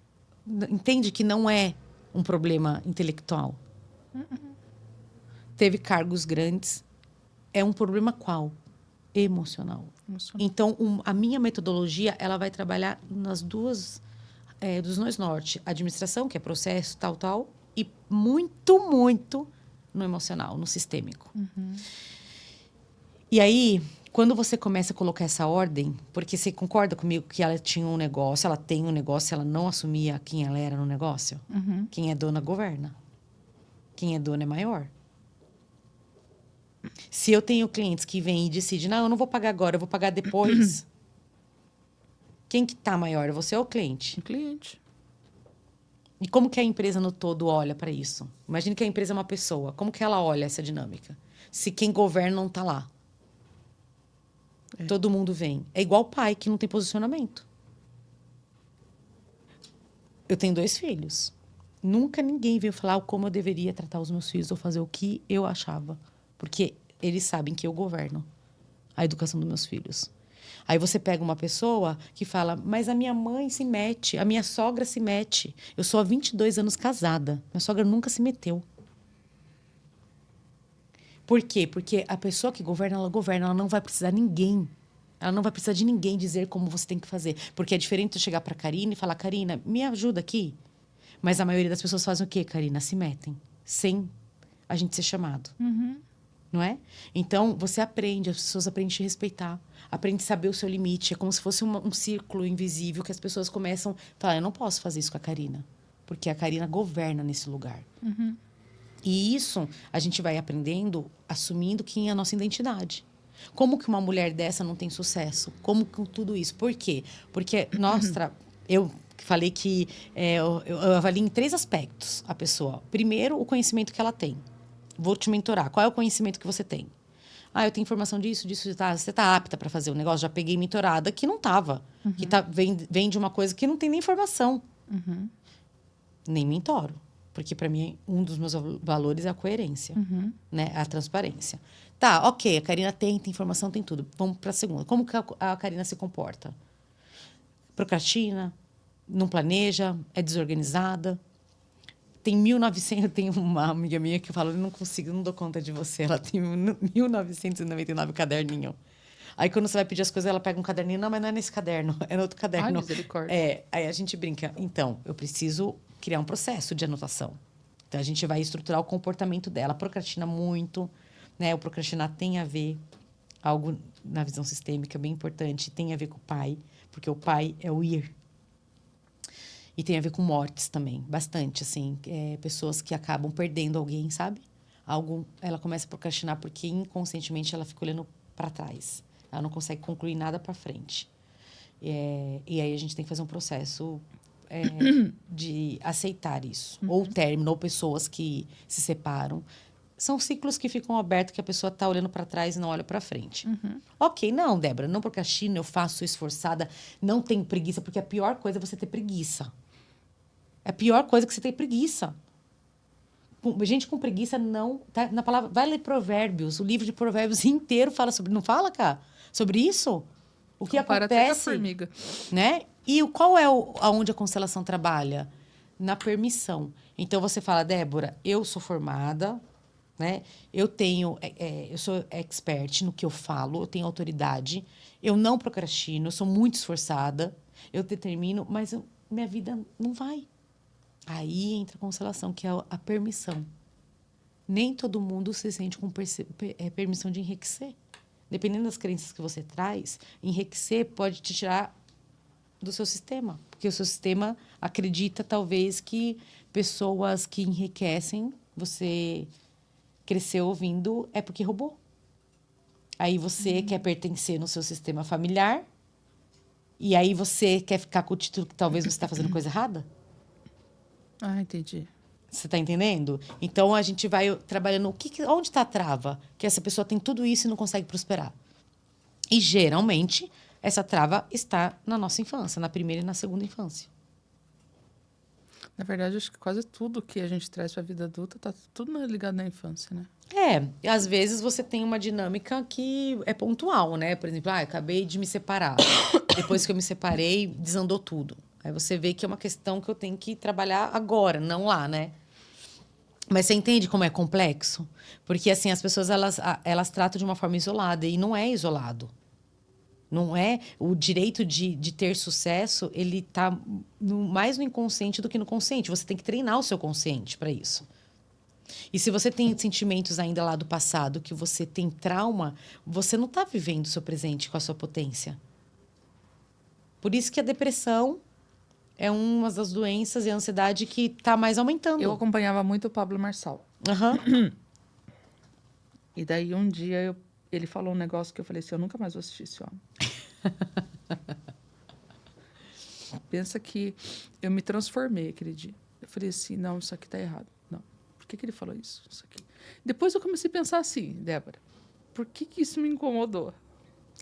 Entende que não é um problema intelectual. Teve cargos grandes. É um problema qual? Emocional. Então, a minha metodologia, ela vai trabalhar nas dos dois norte. Administração, que é processo, tal, e muito, muito no emocional, no sistêmico. E aí, quando você começa a colocar essa ordem, porque você concorda comigo que ela tinha um negócio, ela tem um negócio, ela não assumia quem ela era no negócio? Quem é dona governa. Quem é dona é maior. Se eu tenho clientes que vêm e decidem, não, eu não vou pagar agora, eu vou pagar depois. Quem que está maior, você ou o cliente? O cliente. E como que a empresa no todo olha para isso? Imagine que a empresa é uma pessoa. Como que ela olha essa dinâmica? Se quem governa não está lá. Todo mundo vem. É igual o pai que não tem posicionamento. Eu tenho 2 filhos. Nunca ninguém veio falar como eu deveria tratar os meus filhos ou fazer o que eu achava. Porque eles sabem que eu governo a educação dos meus filhos. Aí você pega uma pessoa que fala, mas a minha mãe se mete, a minha sogra se mete. Eu sou há 22 anos casada. Minha sogra nunca se meteu. Por quê? Porque a pessoa que governa, ela não vai precisar de ninguém. Ela não vai precisar de ninguém dizer como você tem que fazer. Porque é diferente eu chegar para a Karina e falar, Karina, me ajuda aqui. Mas a maioria das pessoas fazem o quê, Karina? Se metem, sem a gente ser chamado. Não é? Então, você aprende, as pessoas aprendem a te respeitar, aprendem a saber o seu limite. É como se fosse um círculo invisível que as pessoas começam a falar, eu não posso fazer isso com a Karina, porque a Karina governa nesse lugar. E isso a gente vai aprendendo, assumindo quem é a nossa identidade. Como que uma mulher dessa não tem sucesso? Como que tudo isso? Por quê? Porque eu falei que eu avalio em 3 aspectos a pessoa. Primeiro, o conhecimento que ela tem. Vou te mentorar. Qual é o conhecimento que você tem? Ah, eu tenho informação disso. Você está apta para fazer o negócio? Já peguei mentorada que não estava. Que vem de uma coisa que não tem nem informação. Nem mentoro. Porque, para mim, um dos meus valores é a coerência. Né? A transparência. Tá, ok. A Karina tem informação, tem tudo. Vamos para a segunda. Como que a Karina se comporta? Procrastina? Não planeja? É desorganizada? Tem 1900, tem uma amiga minha que fala, eu não consigo, não dou conta de você. Ela tem 1999 caderninho. Aí, quando você vai pedir as coisas, ela pega um caderninho. Não, mas não é nesse caderno, é no outro caderno. Ai, misericórdia. Aí a gente brinca. Então, eu preciso criar um processo de anotação. Então, a gente vai estruturar o comportamento dela. Procrastina muito, né? O procrastinar tem a ver, algo na visão sistêmica bem importante, tem a ver com o pai, porque o pai é o ir. E tem a ver com mortes também, bastante, assim. Pessoas que acabam perdendo alguém, sabe? Ela começa a procrastinar porque inconscientemente ela fica olhando para trás. Ela não consegue concluir nada para frente. E aí a gente tem que fazer um processo de aceitar isso. Ou término, ou pessoas que se separam. São ciclos que ficam abertos, que a pessoa está olhando para trás e não olha para frente. Ok, não, Débora, não procrastino, eu faço, sou esforçada, não tenho preguiça, porque a pior coisa é você ter preguiça. É a pior coisa que você ter preguiça. Gente com preguiça não... Tá, na palavra, vai ler Provérbios, o livro de Provérbios inteiro fala sobre... Não fala, cara? Sobre isso? O que Compara até com a acontece... formiga. Né? E qual é aonde a constelação trabalha? Na permissão. Então, você fala, Débora, eu sou formada... Né? Eu sou expert no que eu falo, eu tenho autoridade, eu não procrastino, eu sou muito esforçada, eu determino, mas minha vida não vai. Aí entra a constelação, que é a permissão. Nem todo mundo se sente com permissão de enriquecer. Dependendo das crenças que você traz, enriquecer pode te tirar do seu sistema. Porque o seu sistema acredita, talvez, que pessoas que enriquecem, você... cresceu ouvindo é porque roubou. Aí você quer pertencer no seu sistema familiar e aí você quer ficar com o título que talvez você está fazendo coisa errada. Ah, entendi. Você está entendendo? Então, a gente vai trabalhando... onde está a trava? Que essa pessoa tem tudo isso e não consegue prosperar. E, geralmente, essa trava está na nossa infância, na primeira e na segunda infância. Na verdade, acho que quase tudo que a gente traz para a vida adulta tá tudo ligado na infância, né? Às vezes você tem uma dinâmica que é pontual, né? Por exemplo, acabei de me separar. Depois que eu me separei, desandou tudo. Aí você vê que é uma questão que eu tenho que trabalhar agora, não lá, né? Mas você entende como é complexo? Porque, assim, as pessoas, elas tratam de uma forma isolada. E não é isolado. Não é... O direito de ter sucesso, ele está mais no inconsciente do que no consciente. Você tem que treinar o seu consciente para isso. E se você tem sentimentos ainda lá do passado, que você tem trauma, você não está vivendo o seu presente com a sua potência. Por isso que a depressão é uma das doenças e a ansiedade que está mais aumentando. Eu acompanhava muito o Pablo Marçal. E daí, um dia, ele falou um negócio que eu falei assim, eu nunca mais vou assistir esse homem. Pensa que eu me transformei aquele dia. Eu falei assim, não, isso aqui tá errado. Não. Por que ele falou isso? Isso aqui. Depois eu comecei a pensar assim, Débora, por que isso me incomodou?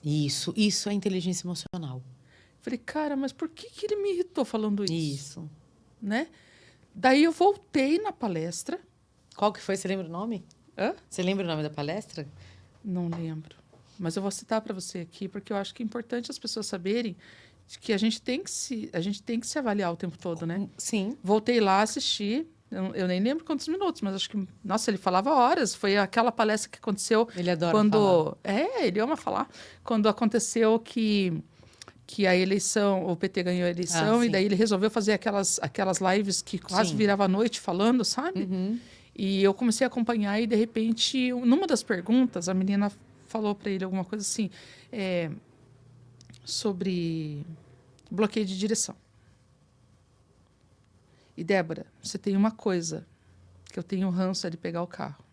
Isso é inteligência emocional. Eu falei, cara, mas por que ele me irritou falando isso? Isso. Né? Daí eu voltei na palestra. Qual que foi? Você lembra o nome? Hã? Você lembra o nome da palestra? Não lembro. Mas eu vou citar para você aqui, porque eu acho que é importante as pessoas saberem de que a gente tem que se avaliar o tempo todo, né? Sim. Voltei lá, assisti. Eu nem lembro quantos minutos, mas acho que... Nossa, ele falava horas. Foi aquela palestra que aconteceu... Ele adora quando... falar. Ele ama falar. Quando aconteceu que a eleição, o PT ganhou a eleição, e sim. daí ele resolveu fazer aquelas lives que quase Sim. virava a noite falando, sabe? Uhum. E eu comecei a acompanhar e, de repente, numa das perguntas, a menina falou para ele alguma coisa assim, sobre bloqueio de direção. E, Débora, você tem uma coisa, que eu tenho ranço de pegar o carro.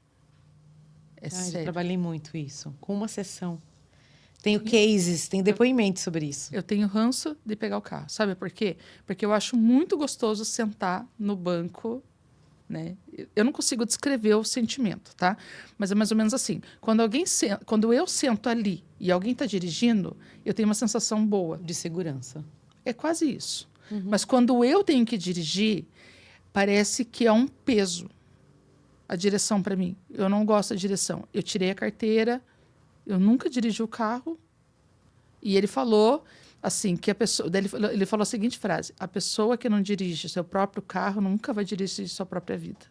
É Eu sério. trabalhei muito isso, com uma sessão. Tenho cases, tenho depoimentos sobre isso. Eu tenho ranço de pegar o carro. Sabe por quê? Porque eu acho muito gostoso sentar no banco, né? Eu não consigo descrever o sentimento, tá? Mas é mais ou menos assim. Quando eu sento ali e alguém está dirigindo, eu tenho uma sensação boa. De segurança. É quase isso. Mas quando eu tenho que dirigir, parece que é um peso a direção para mim. Eu não gosto da direção. Eu tirei a carteira, eu nunca dirigi o carro. E ele falou assim que a pessoa, ele falou a seguinte frase: a pessoa que não dirige seu próprio carro nunca vai dirigir sua própria vida.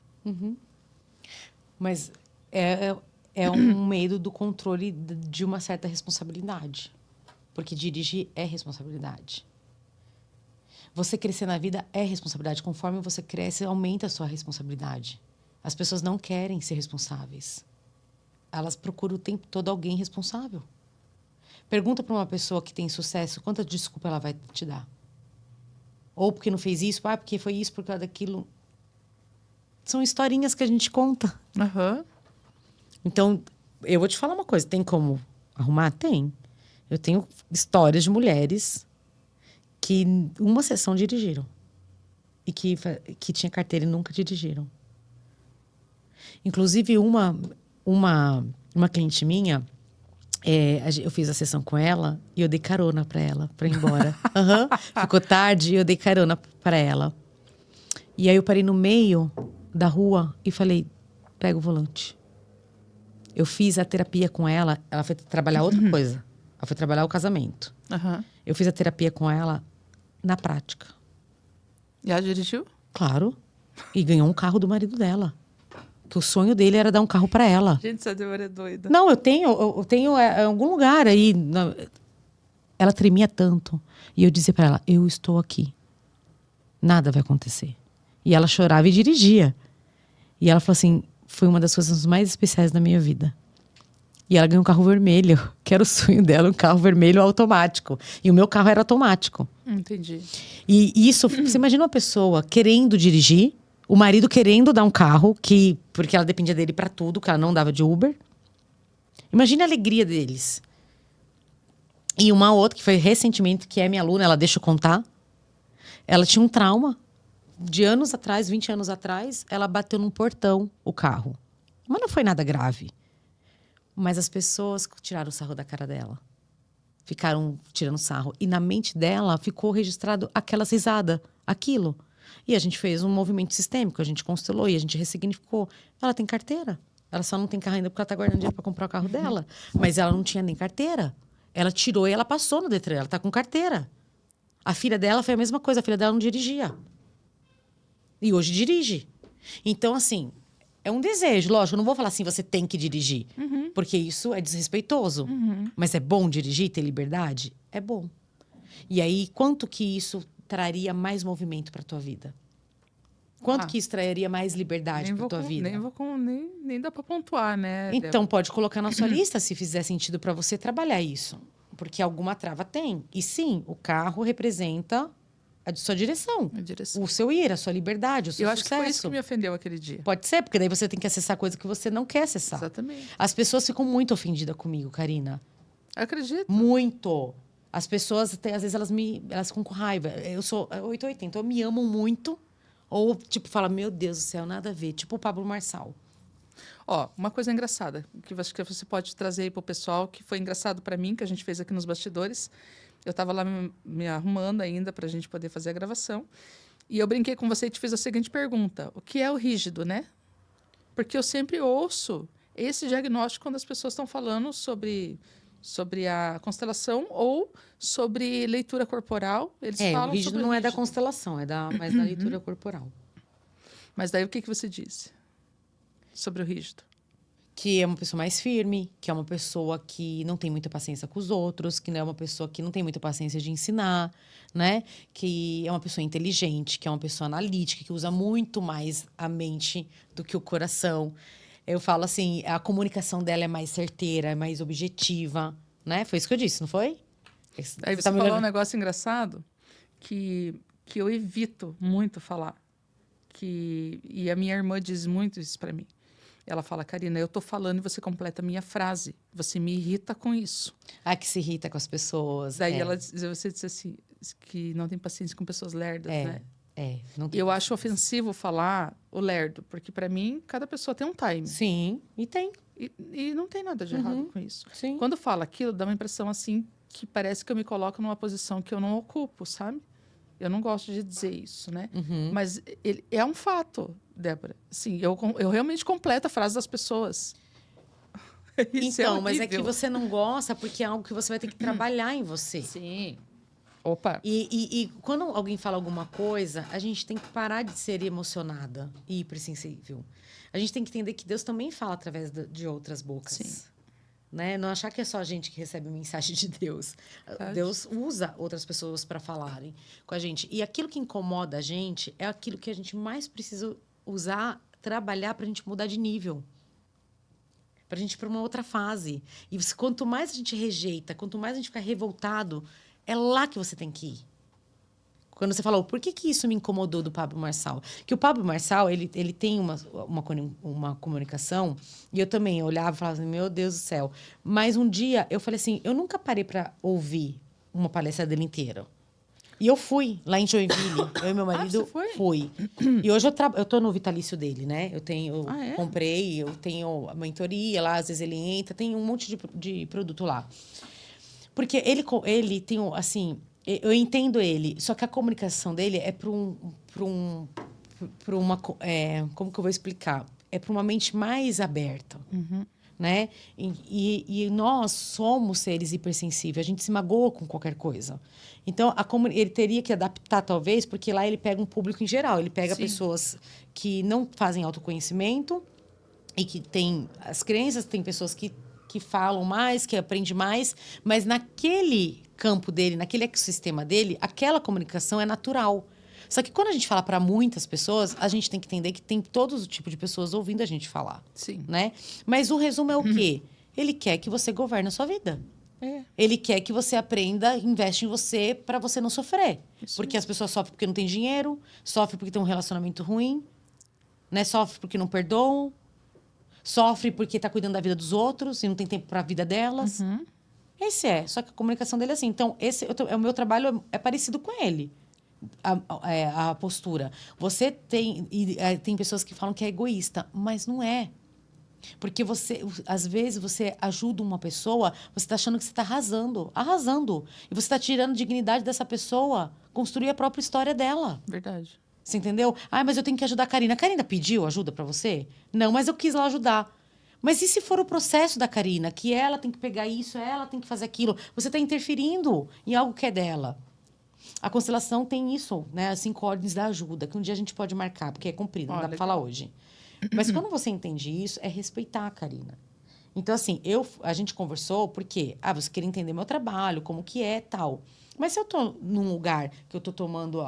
Mas é um medo do controle de uma certa responsabilidade. Porque dirigir é responsabilidade. Você crescer na vida é responsabilidade. Conforme você cresce, aumenta a sua responsabilidade. As pessoas não querem ser responsáveis. Elas procuram o tempo todo alguém responsável. Pergunta para uma pessoa que tem sucesso quanta desculpa ela vai te dar. Ou porque não fez isso, porque foi isso, por causa daquilo. São historinhas que a gente conta. Uhum. Então, eu vou te falar uma coisa. Tem como arrumar? Tem. Eu tenho histórias de mulheres que uma sessão dirigiram. E que tinha carteira e nunca dirigiram. Inclusive, uma cliente minha, eu fiz a sessão com ela e eu dei carona para ela, para ir embora. Ficou tarde e eu dei carona para ela. E aí eu parei no meio da rua e falei, pega o volante. Eu fiz a terapia com ela, ela foi trabalhar outra coisa. Ela foi trabalhar o casamento. Uhum. Eu fiz a terapia com ela na prática. E ela dirigiu? Claro. E ganhou um carro do marido dela. Que o sonho dele era dar um carro para ela. Gente, essa Débora é doida. Não, eu tenho em algum lugar aí. Ela tremia tanto. E eu dizia para ela, eu estou aqui. Nada vai acontecer. E ela chorava e dirigia. E ela falou assim, foi uma das coisas mais especiais da minha vida. E ela ganhou um carro vermelho, que era o sonho dela, um carro vermelho automático. E o meu carro era automático. Entendi. E isso, você imagina uma pessoa querendo dirigir, o marido querendo dar um carro, porque ela dependia dele para tudo, que ela não dava de Uber. Imagina a alegria deles. E uma outra, que foi recentemente, que é minha aluna, ela deixa eu contar. Ela tinha um trauma. De anos atrás, 20 anos atrás, ela bateu num portão, o carro. Mas não foi nada grave. Mas as pessoas tiraram o sarro da cara dela. Ficaram tirando sarro. E na mente dela ficou registrado aquela risada, aquilo. E a gente fez um movimento sistêmico, a gente constelou e a gente ressignificou. Ela tem carteira. Ela só não tem carro ainda porque ela tá guardando dinheiro para comprar o carro dela. Mas ela não tinha nem carteira. Ela tirou e ela passou no Detran. Ela tá com carteira. A filha dela foi a mesma coisa. A filha dela não dirigia. E hoje dirige. Então, assim, é um desejo. Lógico, eu não vou falar assim, você tem que dirigir. Porque isso é desrespeitoso. Mas é bom dirigir, ter liberdade? É bom. E aí, quanto que isso traria mais movimento para tua vida? Quanto que isso traria mais liberdade para tua vida? Nem dá para pontuar, né? Então, Débora? pode colocar na sua lista, se fizer sentido para você trabalhar isso. Porque alguma trava tem. E sim, o carro representa a sua direção. A direção. O seu ir, a sua liberdade, o seu Eu sucesso. acho que foi isso que me ofendeu aquele dia. Pode ser, porque daí você tem que acessar coisa que você não quer acessar. Exatamente. As pessoas ficam muito ofendidas comigo, Karina. Eu acredito. Muito. As pessoas, às vezes, elas ficam com raiva. Eu sou 880, ou me amam muito, ou, tipo, falam, meu Deus do céu, nada a ver. Tipo o Pablo Marçal. Ó, uma coisa engraçada, que acho que você pode trazer aí pro pessoal, que foi engraçado para mim, que a gente fez aqui nos bastidores. Eu estava lá me arrumando ainda para a gente poder fazer a gravação. E eu brinquei com você e te fiz a seguinte pergunta. O que é o rígido, né? Porque eu sempre ouço esse diagnóstico quando as pessoas estão falando sobre a constelação ou sobre leitura corporal. Eles O falam rígido sobre o não é da rígido. constelação, mais da leitura corporal. Mas daí o que você disse sobre o rígido? Que é uma pessoa mais firme, que é uma pessoa que não tem muita paciência com os outros, que não é uma pessoa que não tem muita paciência de ensinar, né? Que é uma pessoa inteligente, que é uma pessoa analítica, que usa muito mais a mente do que o coração. Eu falo assim, a comunicação dela é mais certeira, é mais objetiva, né? Foi isso que eu disse, não foi? Aí você tá me falou um olhando? negócio engraçado que eu evito muito falar. E a minha irmã diz muito isso para mim. Ela fala, Karina, eu tô falando e você completa a minha frase. Você me irrita com isso. Ah, que se irrita com as pessoas. Daí você disse assim, que não tem paciência com pessoas lerdas, né? Não tem Eu acho paciência. ofensivo falar o lerdo, porque para mim, cada pessoa tem um time. Sim, e tem. E não tem nada de errado com isso. Sim. Quando fala aquilo, dá uma impressão assim, que parece que eu me coloco numa posição que eu não ocupo, sabe? Eu não gosto de dizer isso, né? Mas é um fato, Débora. Sim, eu realmente completo a frase das pessoas. Isso Então, mas é que horrível. você não gosta porque é algo que você vai ter que trabalhar em você. Sim. Opa. E quando alguém fala alguma coisa, a gente tem que parar de ser emocionada e hipersensível. A gente tem que entender que Deus também fala através de outras bocas. Sim. Né? Não achar que é só a gente que recebe mensagem de Deus. Verdade. Deus usa outras pessoas para falarem com a gente. E aquilo que incomoda a gente é aquilo que a gente mais precisa usar, trabalhar para a gente mudar de nível. Para a gente ir para uma outra fase. E quanto mais a gente rejeita, quanto mais a gente fica revoltado, é lá que você tem que ir. Quando você falou, por que isso me incomodou do Pablo Marçal? Que o Pablo Marçal, ele tem uma comunicação, e eu também olhava e falava assim, meu Deus do céu. Mas um dia, eu falei assim, eu nunca parei para ouvir uma palestra dele inteira. E eu fui lá em Joinville, eu e meu marido você foi? fui. E hoje eu tô no vitalício dele, né? Eu É? comprei, eu tenho a mentoria lá, às vezes ele entra, tem um monte de produto lá. Porque ele tem, assim, eu entendo ele, só que a comunicação dele é para uma, como que eu vou explicar? É para uma mente mais aberta, né? E nós somos seres hipersensíveis, a gente se magoa com qualquer coisa. Então, ele teria que adaptar, talvez, porque lá ele pega um público em geral, ele pega Sim. pessoas que não fazem autoconhecimento e que têm as crenças, tem pessoas que falam mais, que aprendem mais, mas naquele campo dele, naquele ecossistema dele, aquela comunicação é natural. Só que quando a gente fala para muitas pessoas, a gente tem que entender que tem todos os tipos de pessoas ouvindo a gente falar. Sim. Né? Mas o resumo é o quê? Ele quer que você governe a sua vida. Ele quer que você aprenda, investe em você para você não sofrer. Isso Porque mesmo. as pessoas sofrem porque não tem dinheiro, sofrem porque tem um relacionamento ruim, né? Sofrem porque não perdoam, sofre porque está cuidando da vida dos outros e não tem tempo para a vida delas. Esse só que a comunicação dele é assim. Então, o meu trabalho é parecido com ele. A postura. Você tem pessoas que falam que é egoísta, mas não é. Porque às vezes, você ajuda uma pessoa, você está achando que você está arrasando. E você está tirando a dignidade dessa pessoa, construir a própria história dela. Verdade. Você entendeu? Ah, mas eu tenho que ajudar a Karina. A Karina pediu ajuda para você? Não, mas eu quis lá ajudar. Mas e se for o processo da Karina? Que ela tem que pegar isso, ela tem que fazer aquilo. Você está interferindo em algo que é dela. A constelação tem isso, né? As 5 ordens da ajuda, que um dia a gente pode marcar, porque é comprido, não dá para falar hoje. Mas quando você entende isso, é respeitar a Karina. Então, assim, a gente conversou porque você queria entender meu trabalho, como que é, tal. Mas se eu tô num lugar que eu tô tomando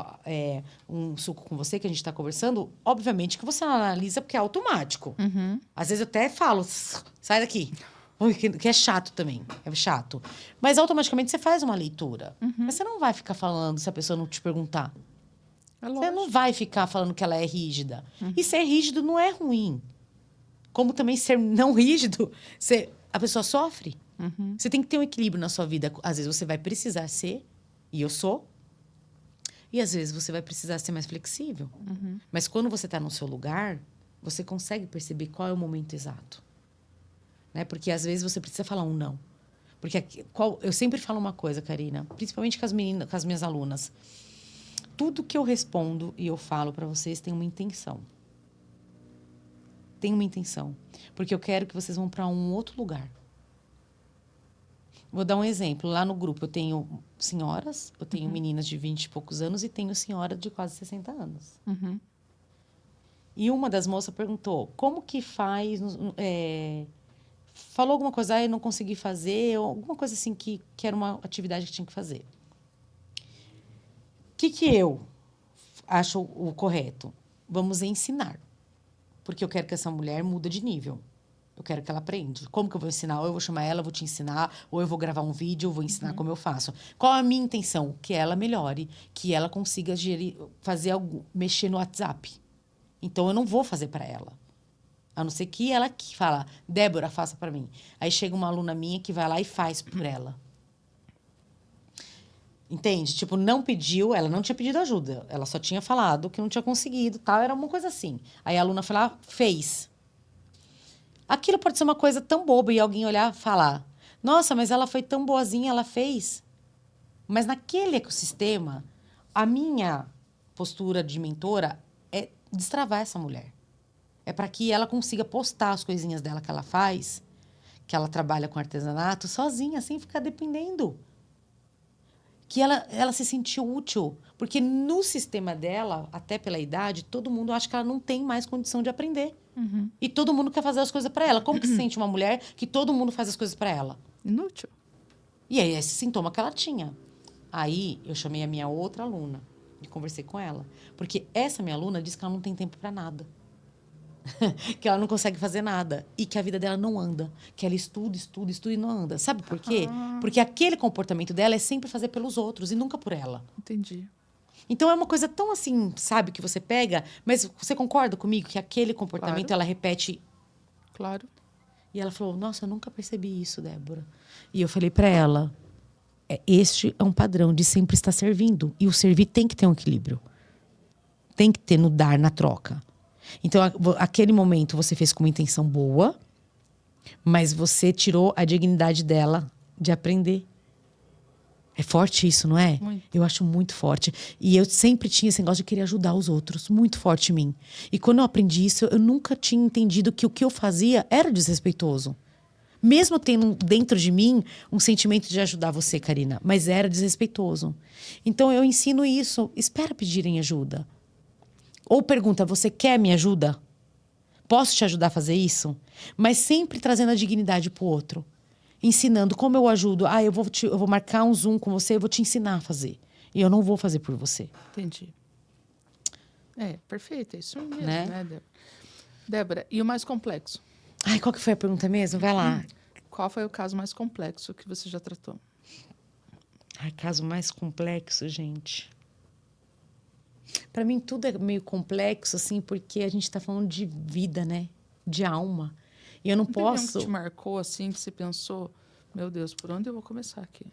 um suco com você, que a gente tá conversando, obviamente que você analisa porque é automático. Às vezes eu até falo, sai daqui. Que é chato também, é chato. Mas automaticamente você faz uma leitura. Mas você não vai ficar falando se a pessoa não te perguntar. Você não vai ficar falando que ela é rígida. E ser rígido não é ruim. Como também ser não rígido, a pessoa sofre. Você tem que ter um equilíbrio na sua vida. Às vezes você vai precisar ser, e eu sou, e às vezes você vai precisar ser mais flexível. Mas quando você está no seu lugar, você consegue perceber qual é o momento exato. Né? Porque às vezes você precisa falar um não. Porque eu sempre falo uma coisa, Karina, principalmente com as minhas alunas. Tudo que eu respondo e eu falo para vocês tem uma intenção. tem uma intenção. Porque eu quero que vocês vão para um outro lugar. Vou dar um exemplo. Lá no grupo eu tenho senhoras, eu tenho meninas de 20 e poucos anos e tenho senhora de quase 60 anos. Uhum. E uma das moças perguntou, como que faz... falou alguma coisa, eu não consegui fazer, ou alguma coisa assim que era uma atividade que tinha que fazer. O que eu acho o correto? Vamos ensinar. Porque eu quero que essa mulher mude de nível. Eu quero que ela aprenda. Como que eu vou ensinar? Ou eu vou chamar ela, eu vou te ensinar, ou eu vou gravar um vídeo, eu vou ensinar como eu faço. Qual a minha intenção? Que ela melhore, que ela consiga fazer algo, mexer no WhatsApp. Então, eu não vou fazer para ela. A não ser que ela que fala, Débora, faça para mim. Aí chega uma aluna minha que vai lá e faz por ela. Entende? Tipo, não pediu, ela não tinha pedido ajuda. Ela só tinha falado que não tinha conseguido, tal, era uma coisa assim. Aí a aluna foi lá, fez. Aquilo pode ser uma coisa tão boba e alguém olhar e falar, nossa, mas ela foi tão boazinha, ela fez. Mas naquele ecossistema, a minha postura de mentora é destravar essa mulher. É para que ela consiga postar as coisinhas dela que ela faz, que ela trabalha com artesanato, sozinha, sem ficar dependendo. Que ela se sentiu útil. Porque no sistema dela, até pela idade, todo mundo acha que ela não tem mais condição de aprender. Uhum. E todo mundo quer fazer as coisas para ela. Como que se sente uma mulher que todo mundo faz as coisas para ela? Inútil. E aí, esse sintoma que ela tinha. Aí, eu chamei a minha outra aluna e conversei com ela. Porque essa minha aluna disse que ela não tem tempo para nada. Que ela não consegue fazer nada. E que a vida dela não anda. Que ela estuda e não anda. Sabe por quê? Porque aquele comportamento dela é sempre fazer pelos outros e nunca por ela. Entendi. Então, é uma coisa tão assim, sabe, que você pega... Mas você concorda comigo que aquele comportamento, ela repete... Claro. E ela falou, nossa, eu nunca percebi isso, Débora. E eu falei para ela, este é um padrão de sempre estar servindo. E o servir tem que ter um equilíbrio. Tem que ter no dar, na troca. Então, aquele momento você fez com uma intenção boa, mas você tirou a dignidade dela de aprender. É forte isso, não é? Muito. Eu acho muito forte. E eu sempre tinha esse negócio de querer ajudar os outros. Muito forte em mim. E quando eu aprendi isso, eu nunca tinha entendido que o que eu fazia era desrespeitoso. Mesmo tendo dentro de mim um sentimento de ajudar você, Karina. Mas era desrespeitoso. Então, eu ensino isso. Espera pedirem ajuda. Ou pergunta, você quer minha ajuda? Posso te ajudar a fazer isso? Mas sempre trazendo a dignidade pro outro. Ensinando como eu ajudo. Eu vou marcar um Zoom com você, eu vou te ensinar a fazer. E eu não vou fazer por você. Entendi. Perfeito. É isso mesmo, Né? né, Débora? Débora, e o mais complexo? Qual que foi a pergunta mesmo? Vai lá. Qual foi o caso mais complexo que você já tratou? Caso mais complexo, gente. Para mim, tudo é meio complexo, assim, porque a gente está falando de vida, né? De alma. E eu não Teve um posso... que te marcou, assim, que você pensou, meu Deus, por onde eu vou começar aqui?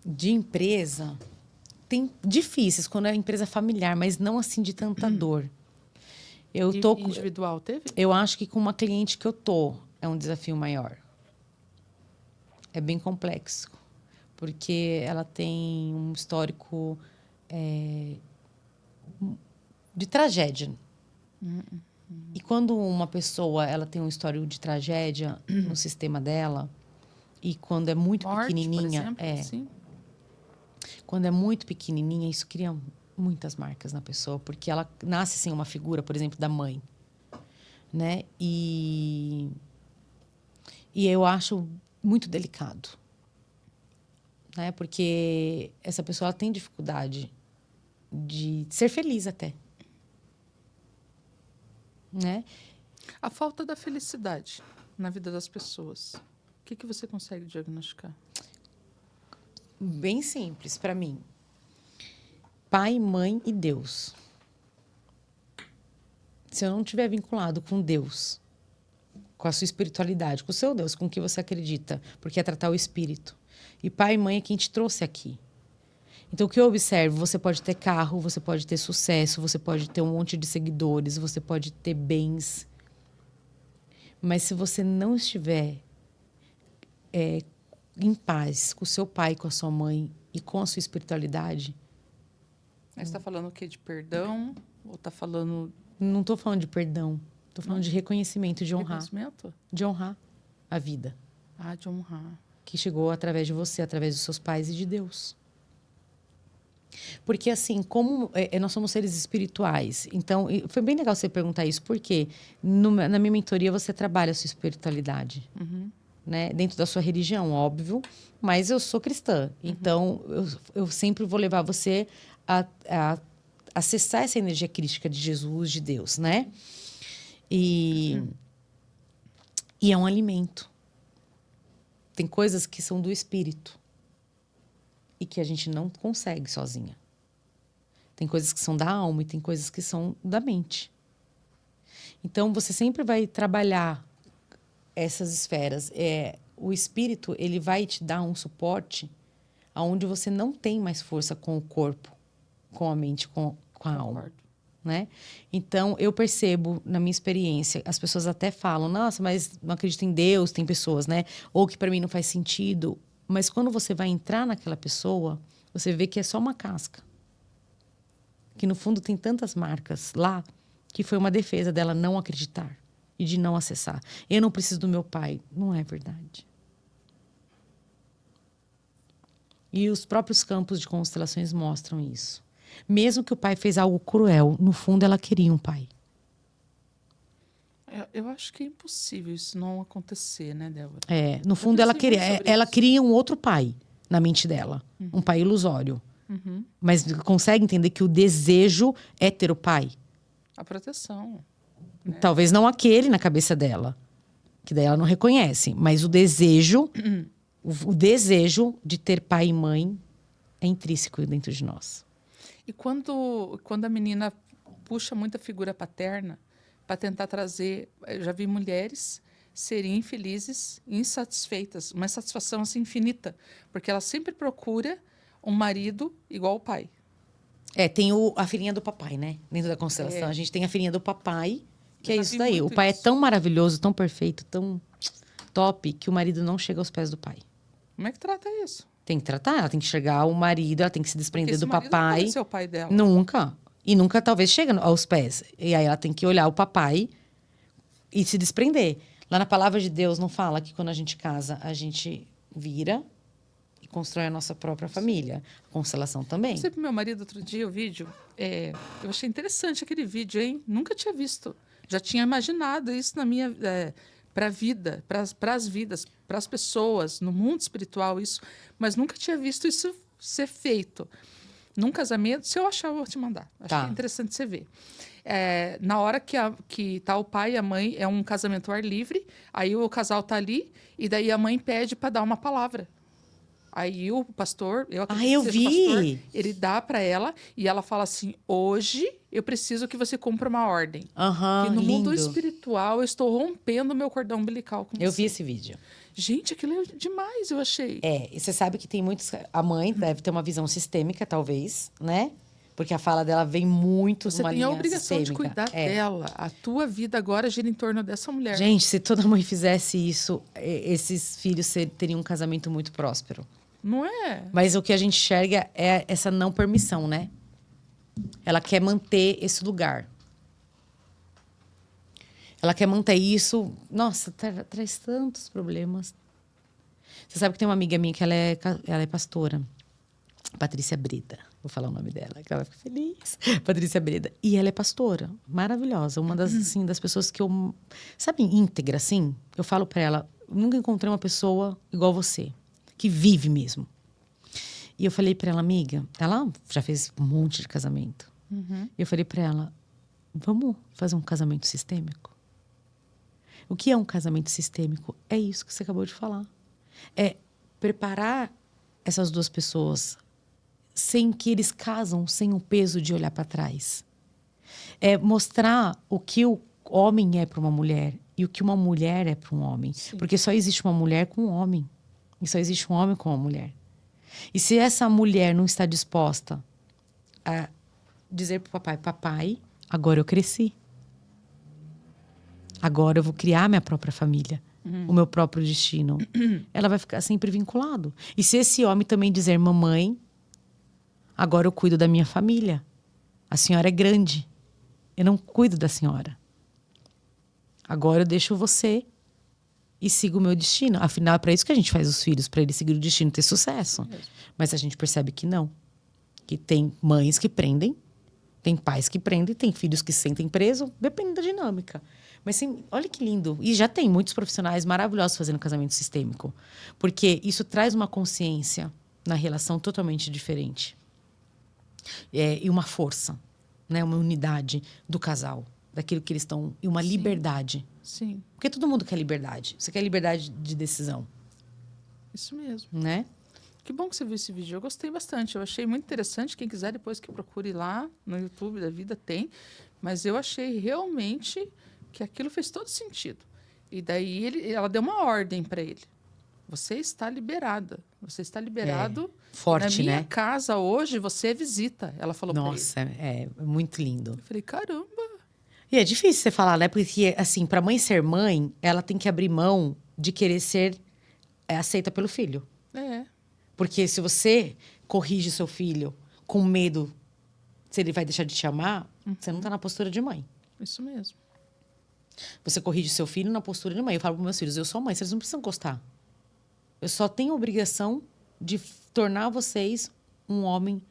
De empresa, tem difíceis quando é empresa familiar, mas não assim de tanta dor. Individual teve? Eu acho que com uma cliente que eu tô é um desafio maior. É bem complexo, porque ela tem um histórico de tragédia. E quando uma pessoa ela tem um histórico de tragédia no sistema dela, e quando é muito pequenininha, por exemplo, sim. Quando é muito pequenininha, isso cria muitas marcas na pessoa, porque ela nasce sem uma figura, por exemplo, da mãe, né? E eu acho muito delicado, né? Porque essa pessoa ela tem dificuldade de ser feliz até, né? A falta da felicidade na vida das pessoas. O que você consegue diagnosticar? Bem simples para mim. Pai, mãe e Deus. Se eu não estiver vinculado com Deus, com a sua espiritualidade, com o seu Deus, com o que você acredita, porque é tratar o espírito. E pai e mãe é quem te trouxe aqui. Então, o que eu observo? Você pode ter carro, você pode ter sucesso, você pode ter um monte de seguidores, você pode ter bens. Mas se você não estiver em paz com o seu pai, com a sua mãe e com a sua espiritualidade, Mas você tá falando o quê? De perdão? Ou tá falando Não tô falando de perdão. Tô falando de reconhecimento, de de honrar. reconhecimento? De honrar a vida. Ah, de honrar. Que chegou através de você, através dos seus pais e de Deus. Porque, assim, como nós somos seres espirituais, então, foi bem legal você perguntar isso, porque na minha mentoria você trabalha a sua espiritualidade, né? Dentro da sua religião, óbvio, mas eu sou cristã, então eu sempre vou levar você a acessar essa energia crística de Jesus, de Deus, né? E é um alimento. Tem coisas que são do espírito e que a gente não consegue sozinha. Tem coisas que são da alma e tem coisas que são da mente. Então, você sempre vai trabalhar essas esferas. O espírito, ele vai te dar um suporte aonde você não tem mais força com o corpo, com a mente, com a alma. Né? Então, eu percebo, na minha experiência, as pessoas até falam, nossa, mas não acredito em Deus, tem pessoas, né? Ou que para mim não faz sentido. Mas quando você vai entrar naquela pessoa, você vê que é só uma casca. Que no fundo tem tantas marcas lá, que foi uma defesa dela não acreditar e de não acessar. Eu não preciso do meu pai. Não é verdade. E os próprios campos de constelações mostram isso. Mesmo que o pai fez algo cruel, no fundo ela queria um pai. Eu acho que é impossível isso não acontecer, né, Débora? No fundo ela queria um outro pai na mente dela. Um pai ilusório. Mas consegue entender que o desejo é ter o pai? A proteção. Né? Talvez não aquele na cabeça dela. Que daí ela não reconhece. Mas o desejo, o desejo de ter pai e mãe é intrínseco dentro de nós. E quando a menina puxa muita figura paterna para tentar trazer... Eu já vi mulheres serem infelizes, insatisfeitas. Uma insatisfação assim, infinita. Porque ela sempre procura um marido igual ao pai. Tem a filhinha do papai, né? Dentro da constelação. A gente tem a filhinha do papai, que é isso daí. O pai é tão maravilhoso, tão perfeito, tão top, que o marido não chega aos pés do pai. Como é que trata isso? Tem que tratar, ela tem que enxergar o marido, ela tem que se desprender do papai. Não pode ser o pai dela. Nunca. E nunca, talvez, chega aos pés. E aí ela tem que olhar o papai e se desprender. Lá na palavra de Deus não fala que quando a gente casa, a gente vira e constrói a nossa própria família. A constelação também. Eu sei pro meu marido outro dia o vídeo. Eu achei interessante aquele vídeo, hein? Nunca tinha visto. Já tinha imaginado isso na minha... para a vida, para as vidas, para as pessoas, no mundo espiritual, isso. Mas nunca tinha visto isso ser feito. Num casamento, se eu achar, eu vou te mandar. Acho que é interessante você ver. Na hora que tá o pai e a mãe, é um casamento ao ar livre, aí o casal tá ali, e daí a mãe pede para dar uma palavra. Aí o pastor, eu acredito que seja o pastor, ele dá para ela e ela fala assim: hoje eu preciso que você cumpra uma ordem. E no mundo espiritual eu estou rompendo o meu cordão umbilical com você. Eu vi esse vídeo. Gente, aquilo é demais, eu achei. E você sabe que tem muitos... A mãe deve ter uma visão sistêmica, talvez, né? Porque a fala dela vem muito Você tem a obrigação de cuidar dela. A tua vida agora gira em torno dessa mulher. Gente, se toda mãe fizesse isso, esses filhos teriam um casamento muito próspero. Não é? Mas o que a gente enxerga é essa não permissão, né? Ela quer manter esse lugar. Ela quer manter isso. Nossa, traz tantos problemas. Você sabe que tem uma amiga minha que ela é pastora. Patrícia Breda. Vou falar o nome dela, que ela vai ficar feliz. Patrícia Breda. E ela é pastora. Maravilhosa. Uma das, assim, das pessoas que eu... Sabe, íntegra, assim? Eu falo pra ela, nunca encontrei uma pessoa igual você. Que vive mesmo. E eu falei pra ela, amiga... Ela já fez um monte de casamento. E eu falei pra ela, vamos fazer um casamento sistêmico? O que é um casamento sistêmico? É isso que você acabou de falar. É preparar essas duas pessoas sem que eles casam, sem o peso de olhar para trás. É mostrar o que o homem é para uma mulher e o que uma mulher é para um homem. Sim. Porque só existe uma mulher com um homem. E só existe um homem com uma mulher. E se essa mulher não está disposta a dizer para o papai, papai, agora eu cresci. Agora eu vou criar minha própria família. O meu próprio destino. Ela vai ficar sempre vinculado. E se esse homem também dizer, mamãe, agora eu cuido da minha família. A senhora é grande. Eu não cuido da senhora. Agora eu deixo você e sigo o meu destino. Afinal, é para isso que a gente faz os filhos, para eles seguirem o destino, ter sucesso. Mas a gente percebe que não. Que tem mães que prendem, tem pais que prendem, tem filhos que se sentem presos, depende da dinâmica. Mas sim, olha que lindo. E já tem muitos profissionais maravilhosos fazendo casamento sistêmico. Porque isso traz uma consciência na relação totalmente diferente. E uma força, né? Uma unidade do casal. Daquilo que eles estão... E uma liberdade. Sim. Porque todo mundo quer liberdade. Você quer liberdade de decisão. Isso mesmo. Né? Que bom que você viu esse vídeo. Eu gostei bastante. Eu achei muito interessante. Quem quiser, depois que procure lá no YouTube da vida, tem. Mas eu achei realmente que aquilo fez todo sentido. E daí ela deu uma ordem para ele. Você está liberada. Você está liberado. Forte, na minha né? casa hoje, você é visita. Ela falou para ele. Nossa, é muito lindo. Eu falei, caramba. E é difícil você falar, né? Porque, assim, para mãe ser mãe, ela tem que abrir mão de querer ser aceita pelo filho. É. Porque se você corrige seu filho com medo se ele vai deixar de te amar, você não está na postura de mãe. Isso mesmo. Você corrige seu filho na postura de mãe. Eu falo para meus filhos, eu sou mãe, vocês não precisam gostar. Eu só tenho a obrigação de tornar vocês um homem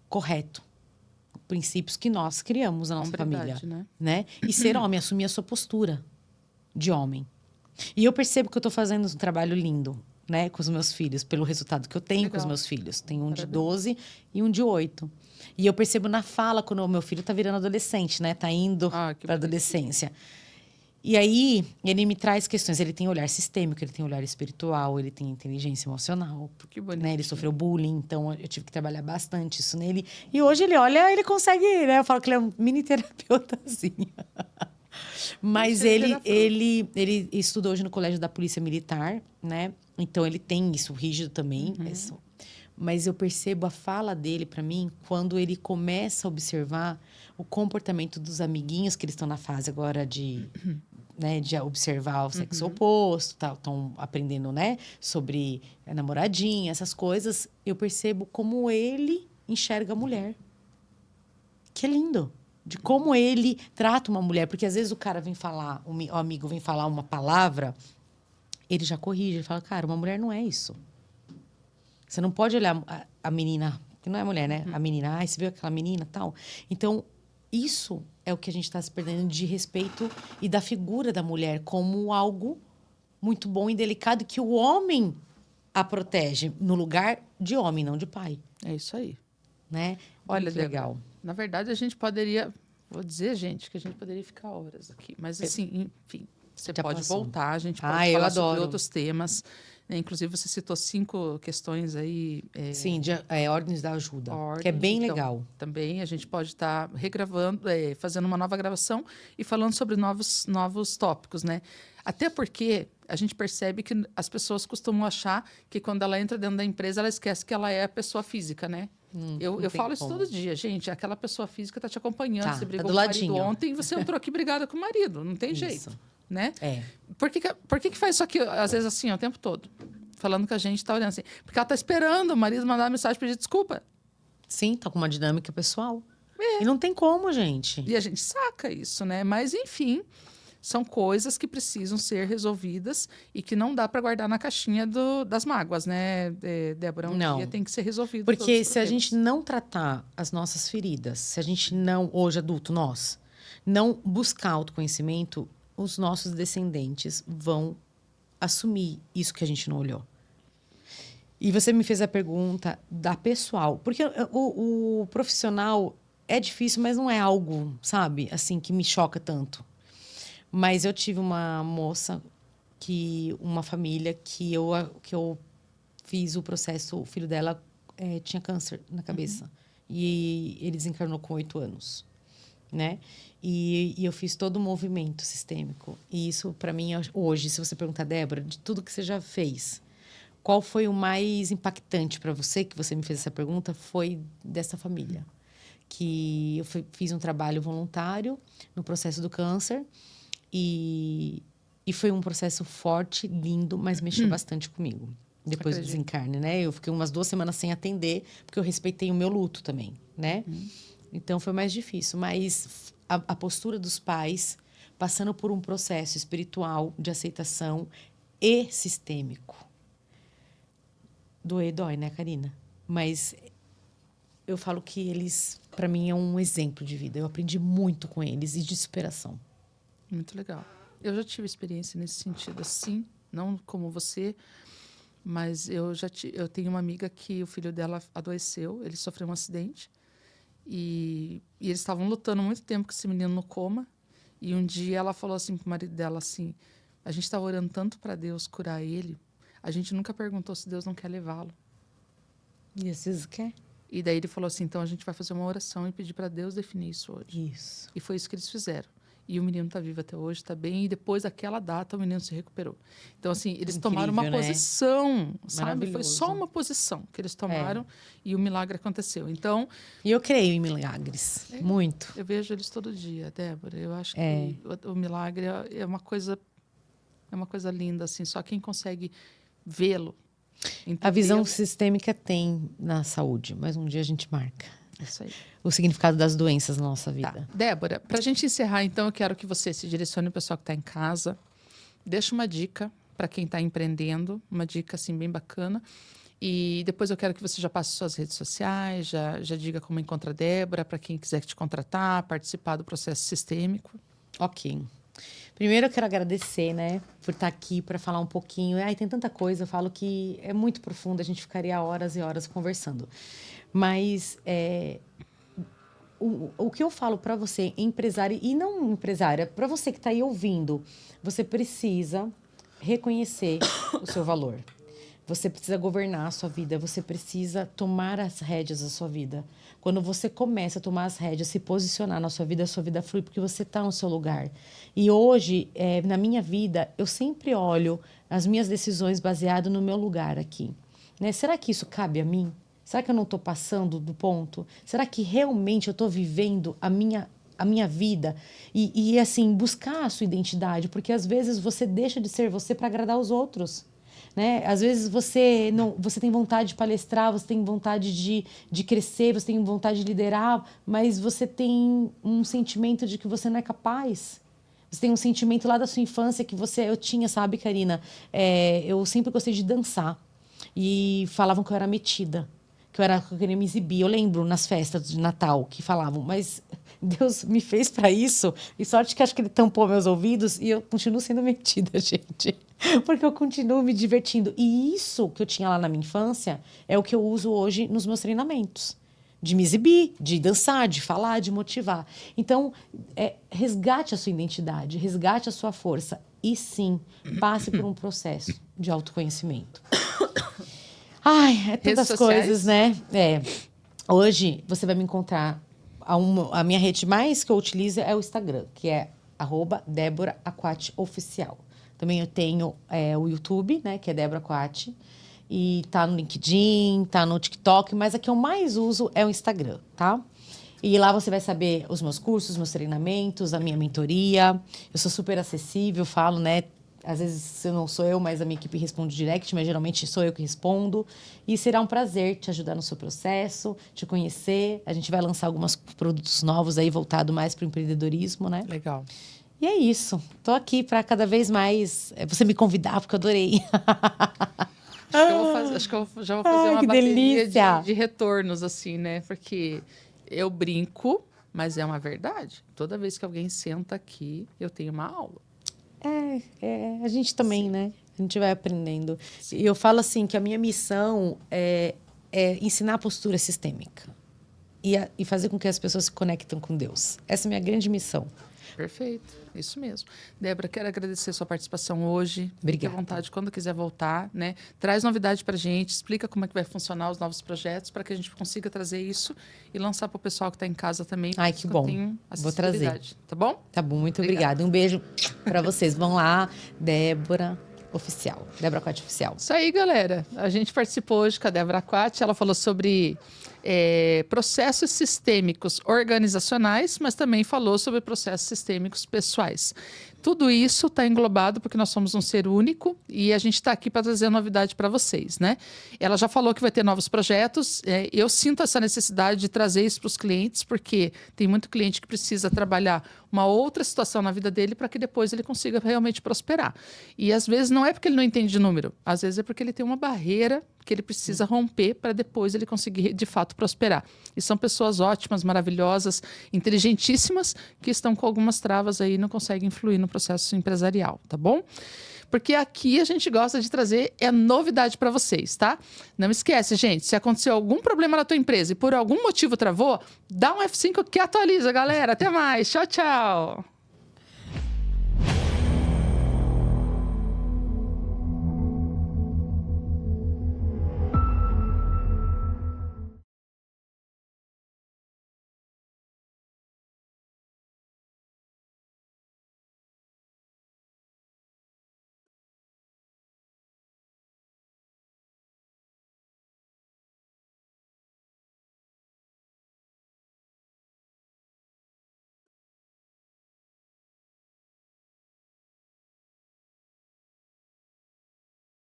correto. Princípios que nós criamos na nossa família. Né? E ser homem, assumir a sua postura de homem. E eu percebo que eu estou fazendo um trabalho lindo, né, com os meus filhos, pelo resultado que eu tenho com os meus filhos. Tenho um de 12 e um de 8. E eu percebo na fala, quando o meu filho está virando adolescente, né? Está indo para a adolescência. E aí, ele me traz questões. Ele tem olhar sistêmico, ele tem olhar espiritual, ele tem inteligência emocional. Que bonito. Né? Ele sofreu bullying, então eu tive que trabalhar bastante isso nele. E hoje ele olha, ele consegue, né? Eu falo que ele é um mini terapeutazinho. Mas ele estudou hoje no Colégio da Polícia Militar, né? Então, ele tem isso rígido também. Mas eu percebo a fala dele para mim quando ele começa a observar o comportamento dos amiguinhos, que eles estão na fase agora de observar o sexo oposto, estão aprendendo, né, sobre namoradinha, essas coisas. Eu percebo como ele enxerga a mulher. Que é lindo. De como ele trata uma mulher. Porque às vezes o cara vem falar, o amigo vem falar uma palavra, ele já corrige, ele fala, cara, uma mulher não é isso. Você não pode olhar a menina, que não é mulher, né? A menina, você viu aquela menina tal. Então, isso é o que a gente está se perdendo de respeito e da figura da mulher como algo muito bom e delicado que o homem a protege no lugar de homem, não de pai. É isso aí. Né? Olha, muito legal. Na verdade, a gente poderia... Vou dizer, gente, que a gente poderia ficar horas aqui. Mas, assim, enfim, você pode voltar. A gente pode falar sobre outros temas. Inclusive, você citou 5 questões aí. Sim, de ordens da ajuda, que é bem legal. Também a gente pode estar regravando, fazendo uma nova gravação e falando sobre novos tópicos, né? Até porque a gente percebe que as pessoas costumam achar que quando ela entra dentro da empresa, ela esquece que ela é a pessoa física, né? Eu falo isso todo dia, gente. Aquela pessoa física está te acompanhando. Você brigou com o marido ontem e você entrou aqui brigada com o marido. Não tem jeito. Né? Por que faz isso aqui, às vezes, assim, o tempo todo? Falando que a gente está olhando assim. Porque ela está esperando o marido mandar uma mensagem pedir desculpa. Sim, tá com uma dinâmica pessoal. E não tem como, gente. E a gente saca isso, né? Mas, enfim, são coisas que precisam ser resolvidas e que não dá para guardar na caixinha das mágoas, né, Débora? Dia tem que ser resolvido. Porque se a gente não tratar as nossas feridas, se a gente não, hoje adulto, nós, não buscar autoconhecimento, os nossos descendentes vão assumir isso que a gente não olhou. E você me fez a pergunta da pessoal. Porque o profissional é difícil, mas não é algo, sabe, assim, que me choca tanto. Mas eu tive uma moça, uma família, que eu fiz o processo, o filho dela tinha câncer na cabeça. E ele desencarnou com 8 anos. Né? E eu fiz todo o movimento sistêmico. E isso, para mim, hoje, se você perguntar, Débora, de tudo que você já fez, qual foi o mais impactante para você, que você me fez essa pergunta, foi dessa família. Que eu fiz um trabalho voluntário no processo do câncer e foi um processo forte, lindo, mas mexeu bastante comigo. Depois do desencarne, né? Eu fiquei umas 2 semanas sem atender, porque eu respeitei o meu luto também, né? Então foi mais difícil, mas a postura dos pais, passando por um processo espiritual de aceitação e sistêmico. Doer dói, né, Karina? Mas eu falo que eles, para mim, é um exemplo de vida. Eu aprendi muito com eles e de superação. Muito legal. Eu já tive experiência nesse sentido, assim, não como você, mas eu tenho uma amiga que o filho dela adoeceu, ele sofreu um acidente e eles estavam lutando muito tempo com esse menino no coma. E um dia ela falou assim pro marido dela assim: a gente está orando tanto para Deus curar ele, a gente nunca perguntou se Deus não quer levá-lo. E vocês querem? E daí ele falou assim: então a gente vai fazer uma oração e pedir para Deus definir isso hoje. Isso. E foi isso que eles fizeram. E o menino está vivo até hoje, está bem. E depois daquela data, o menino se recuperou. Então, assim, eles tomaram uma posição, sabe? Foi só uma posição que eles tomaram e o milagre aconteceu. Então... E eu creio em milagres, muito. Eu vejo eles todo dia, Débora. Eu acho que o milagre é uma coisa linda, assim. Só quem consegue vê-lo. A visão sistêmica tem na saúde, mas um dia a gente marca. Isso aí. O significado das doenças na nossa vida. Tá. Débora, para a gente encerrar, então, eu quero que você se direcione ao pessoal que está em casa. Deixa uma dica para quem está empreendendo, uma dica assim bem bacana. E depois eu quero que você já passe suas redes sociais, já diga como encontra a Débora, para quem quiser te contratar, participar do processo sistêmico. Ok. Primeiro eu quero agradecer, né, por estar aqui para falar um pouquinho. Ai, tem tanta coisa, eu falo que é muito profundo, a gente ficaria horas e horas conversando. Mas o que eu falo para você, empresária e não empresária, para você que está aí ouvindo, você precisa reconhecer o seu valor. Você precisa governar a sua vida, você precisa tomar as rédeas da sua vida. Quando você começa a tomar as rédeas, se posicionar na sua vida, a sua vida flui porque você está no seu lugar. E hoje, na minha vida, eu sempre olho as minhas decisões baseado no meu lugar aqui. Né? Será que isso cabe a mim? Será que eu não estou passando do ponto? Será que realmente eu estou vivendo a minha vida? E, assim, buscar a sua identidade, porque às vezes você deixa de ser você para agradar os outros. Né? Às vezes você tem vontade de palestrar, você tem vontade de crescer, você tem vontade de liderar, mas você tem um sentimento de que você não é capaz. Você tem um sentimento lá da sua infância que eu tinha, sabe, Karina? Eu sempre gostei de dançar e falavam que eu era metida, que eu queria me exibir. Eu lembro nas festas de Natal que falavam, mas Deus me fez para isso. E sorte que acho que ele tampou meus ouvidos e eu continuo sendo metida, gente. Porque eu continuo me divertindo. E isso que eu tinha lá na minha infância é o que eu uso hoje nos meus treinamentos. De me exibir, de dançar, de falar, de motivar. Então, resgate a sua identidade, resgate a sua força. E sim, passe por um processo de autoconhecimento. Ai, é tantas coisas, né? Hoje, você vai me encontrar... A minha rede mais que eu utilizo é o Instagram, que é @DéboraAquati_oficial. Também eu tenho o YouTube, né, que é Débora Aquati. E tá no LinkedIn, tá no TikTok, mas a que eu mais uso é o Instagram, tá? E lá você vai saber os meus cursos, meus treinamentos, a minha mentoria. Eu sou super acessível, falo, né? Às vezes não sou eu, mas a minha equipe responde direct, mas geralmente sou eu que respondo. E será um prazer te ajudar no seu processo, te conhecer. A gente vai lançar alguns produtos novos aí, voltado mais para o empreendedorismo, né? Legal. E é isso. Tô aqui para cada vez mais você me convidar, porque eu adorei. Acho que eu já vou fazer uma bateria de retornos, assim, né? Porque eu brinco, mas é uma verdade. Toda vez que alguém senta aqui, eu tenho uma aula. A gente também, né? A gente vai aprendendo. Sim. E eu falo assim, que a minha missão é ensinar a postura sistêmica. E fazer com que as pessoas se conectem com Deus. Essa é a minha grande missão. Perfeito, isso mesmo. Débora, quero agradecer a sua participação hoje. Obrigada. Fique à vontade quando quiser voltar, né? Traz novidade para a gente, explica como é que vai funcionar os novos projetos para que a gente consiga trazer isso e lançar para o pessoal que está em casa também. Ai, que bom. Vou trazer. Tá bom? Tá bom, muito obrigada. Um beijo para vocês. Vão lá, Débora Oficial, Débora Aquati Oficial. Isso aí, galera. A gente participou hoje com a Débora Aquati. Ela falou sobre processos sistêmicos organizacionais, mas também falou sobre processos sistêmicos pessoais. Tudo isso está englobado porque nós somos um ser único e a gente está aqui para trazer novidade para vocês, né? Ela já falou que vai ter novos projetos. Eu sinto essa necessidade de trazer isso para os clientes, porque tem muito cliente que precisa trabalhar uma outra situação na vida dele para que depois ele consiga realmente prosperar. E às vezes não é porque ele não entende de número, às vezes é porque ele tem uma barreira que ele precisa romper para depois ele conseguir de fato prosperar. E são pessoas ótimas, maravilhosas, inteligentíssimas, que estão com algumas travas aí e não conseguem fluir no processo empresarial, tá bom? Porque aqui a gente gosta de trazer novidade para vocês, tá? Não esquece, gente, se aconteceu algum problema na tua empresa e por algum motivo travou, dá um F5 que atualiza, galera. Até mais. Tchau, tchau.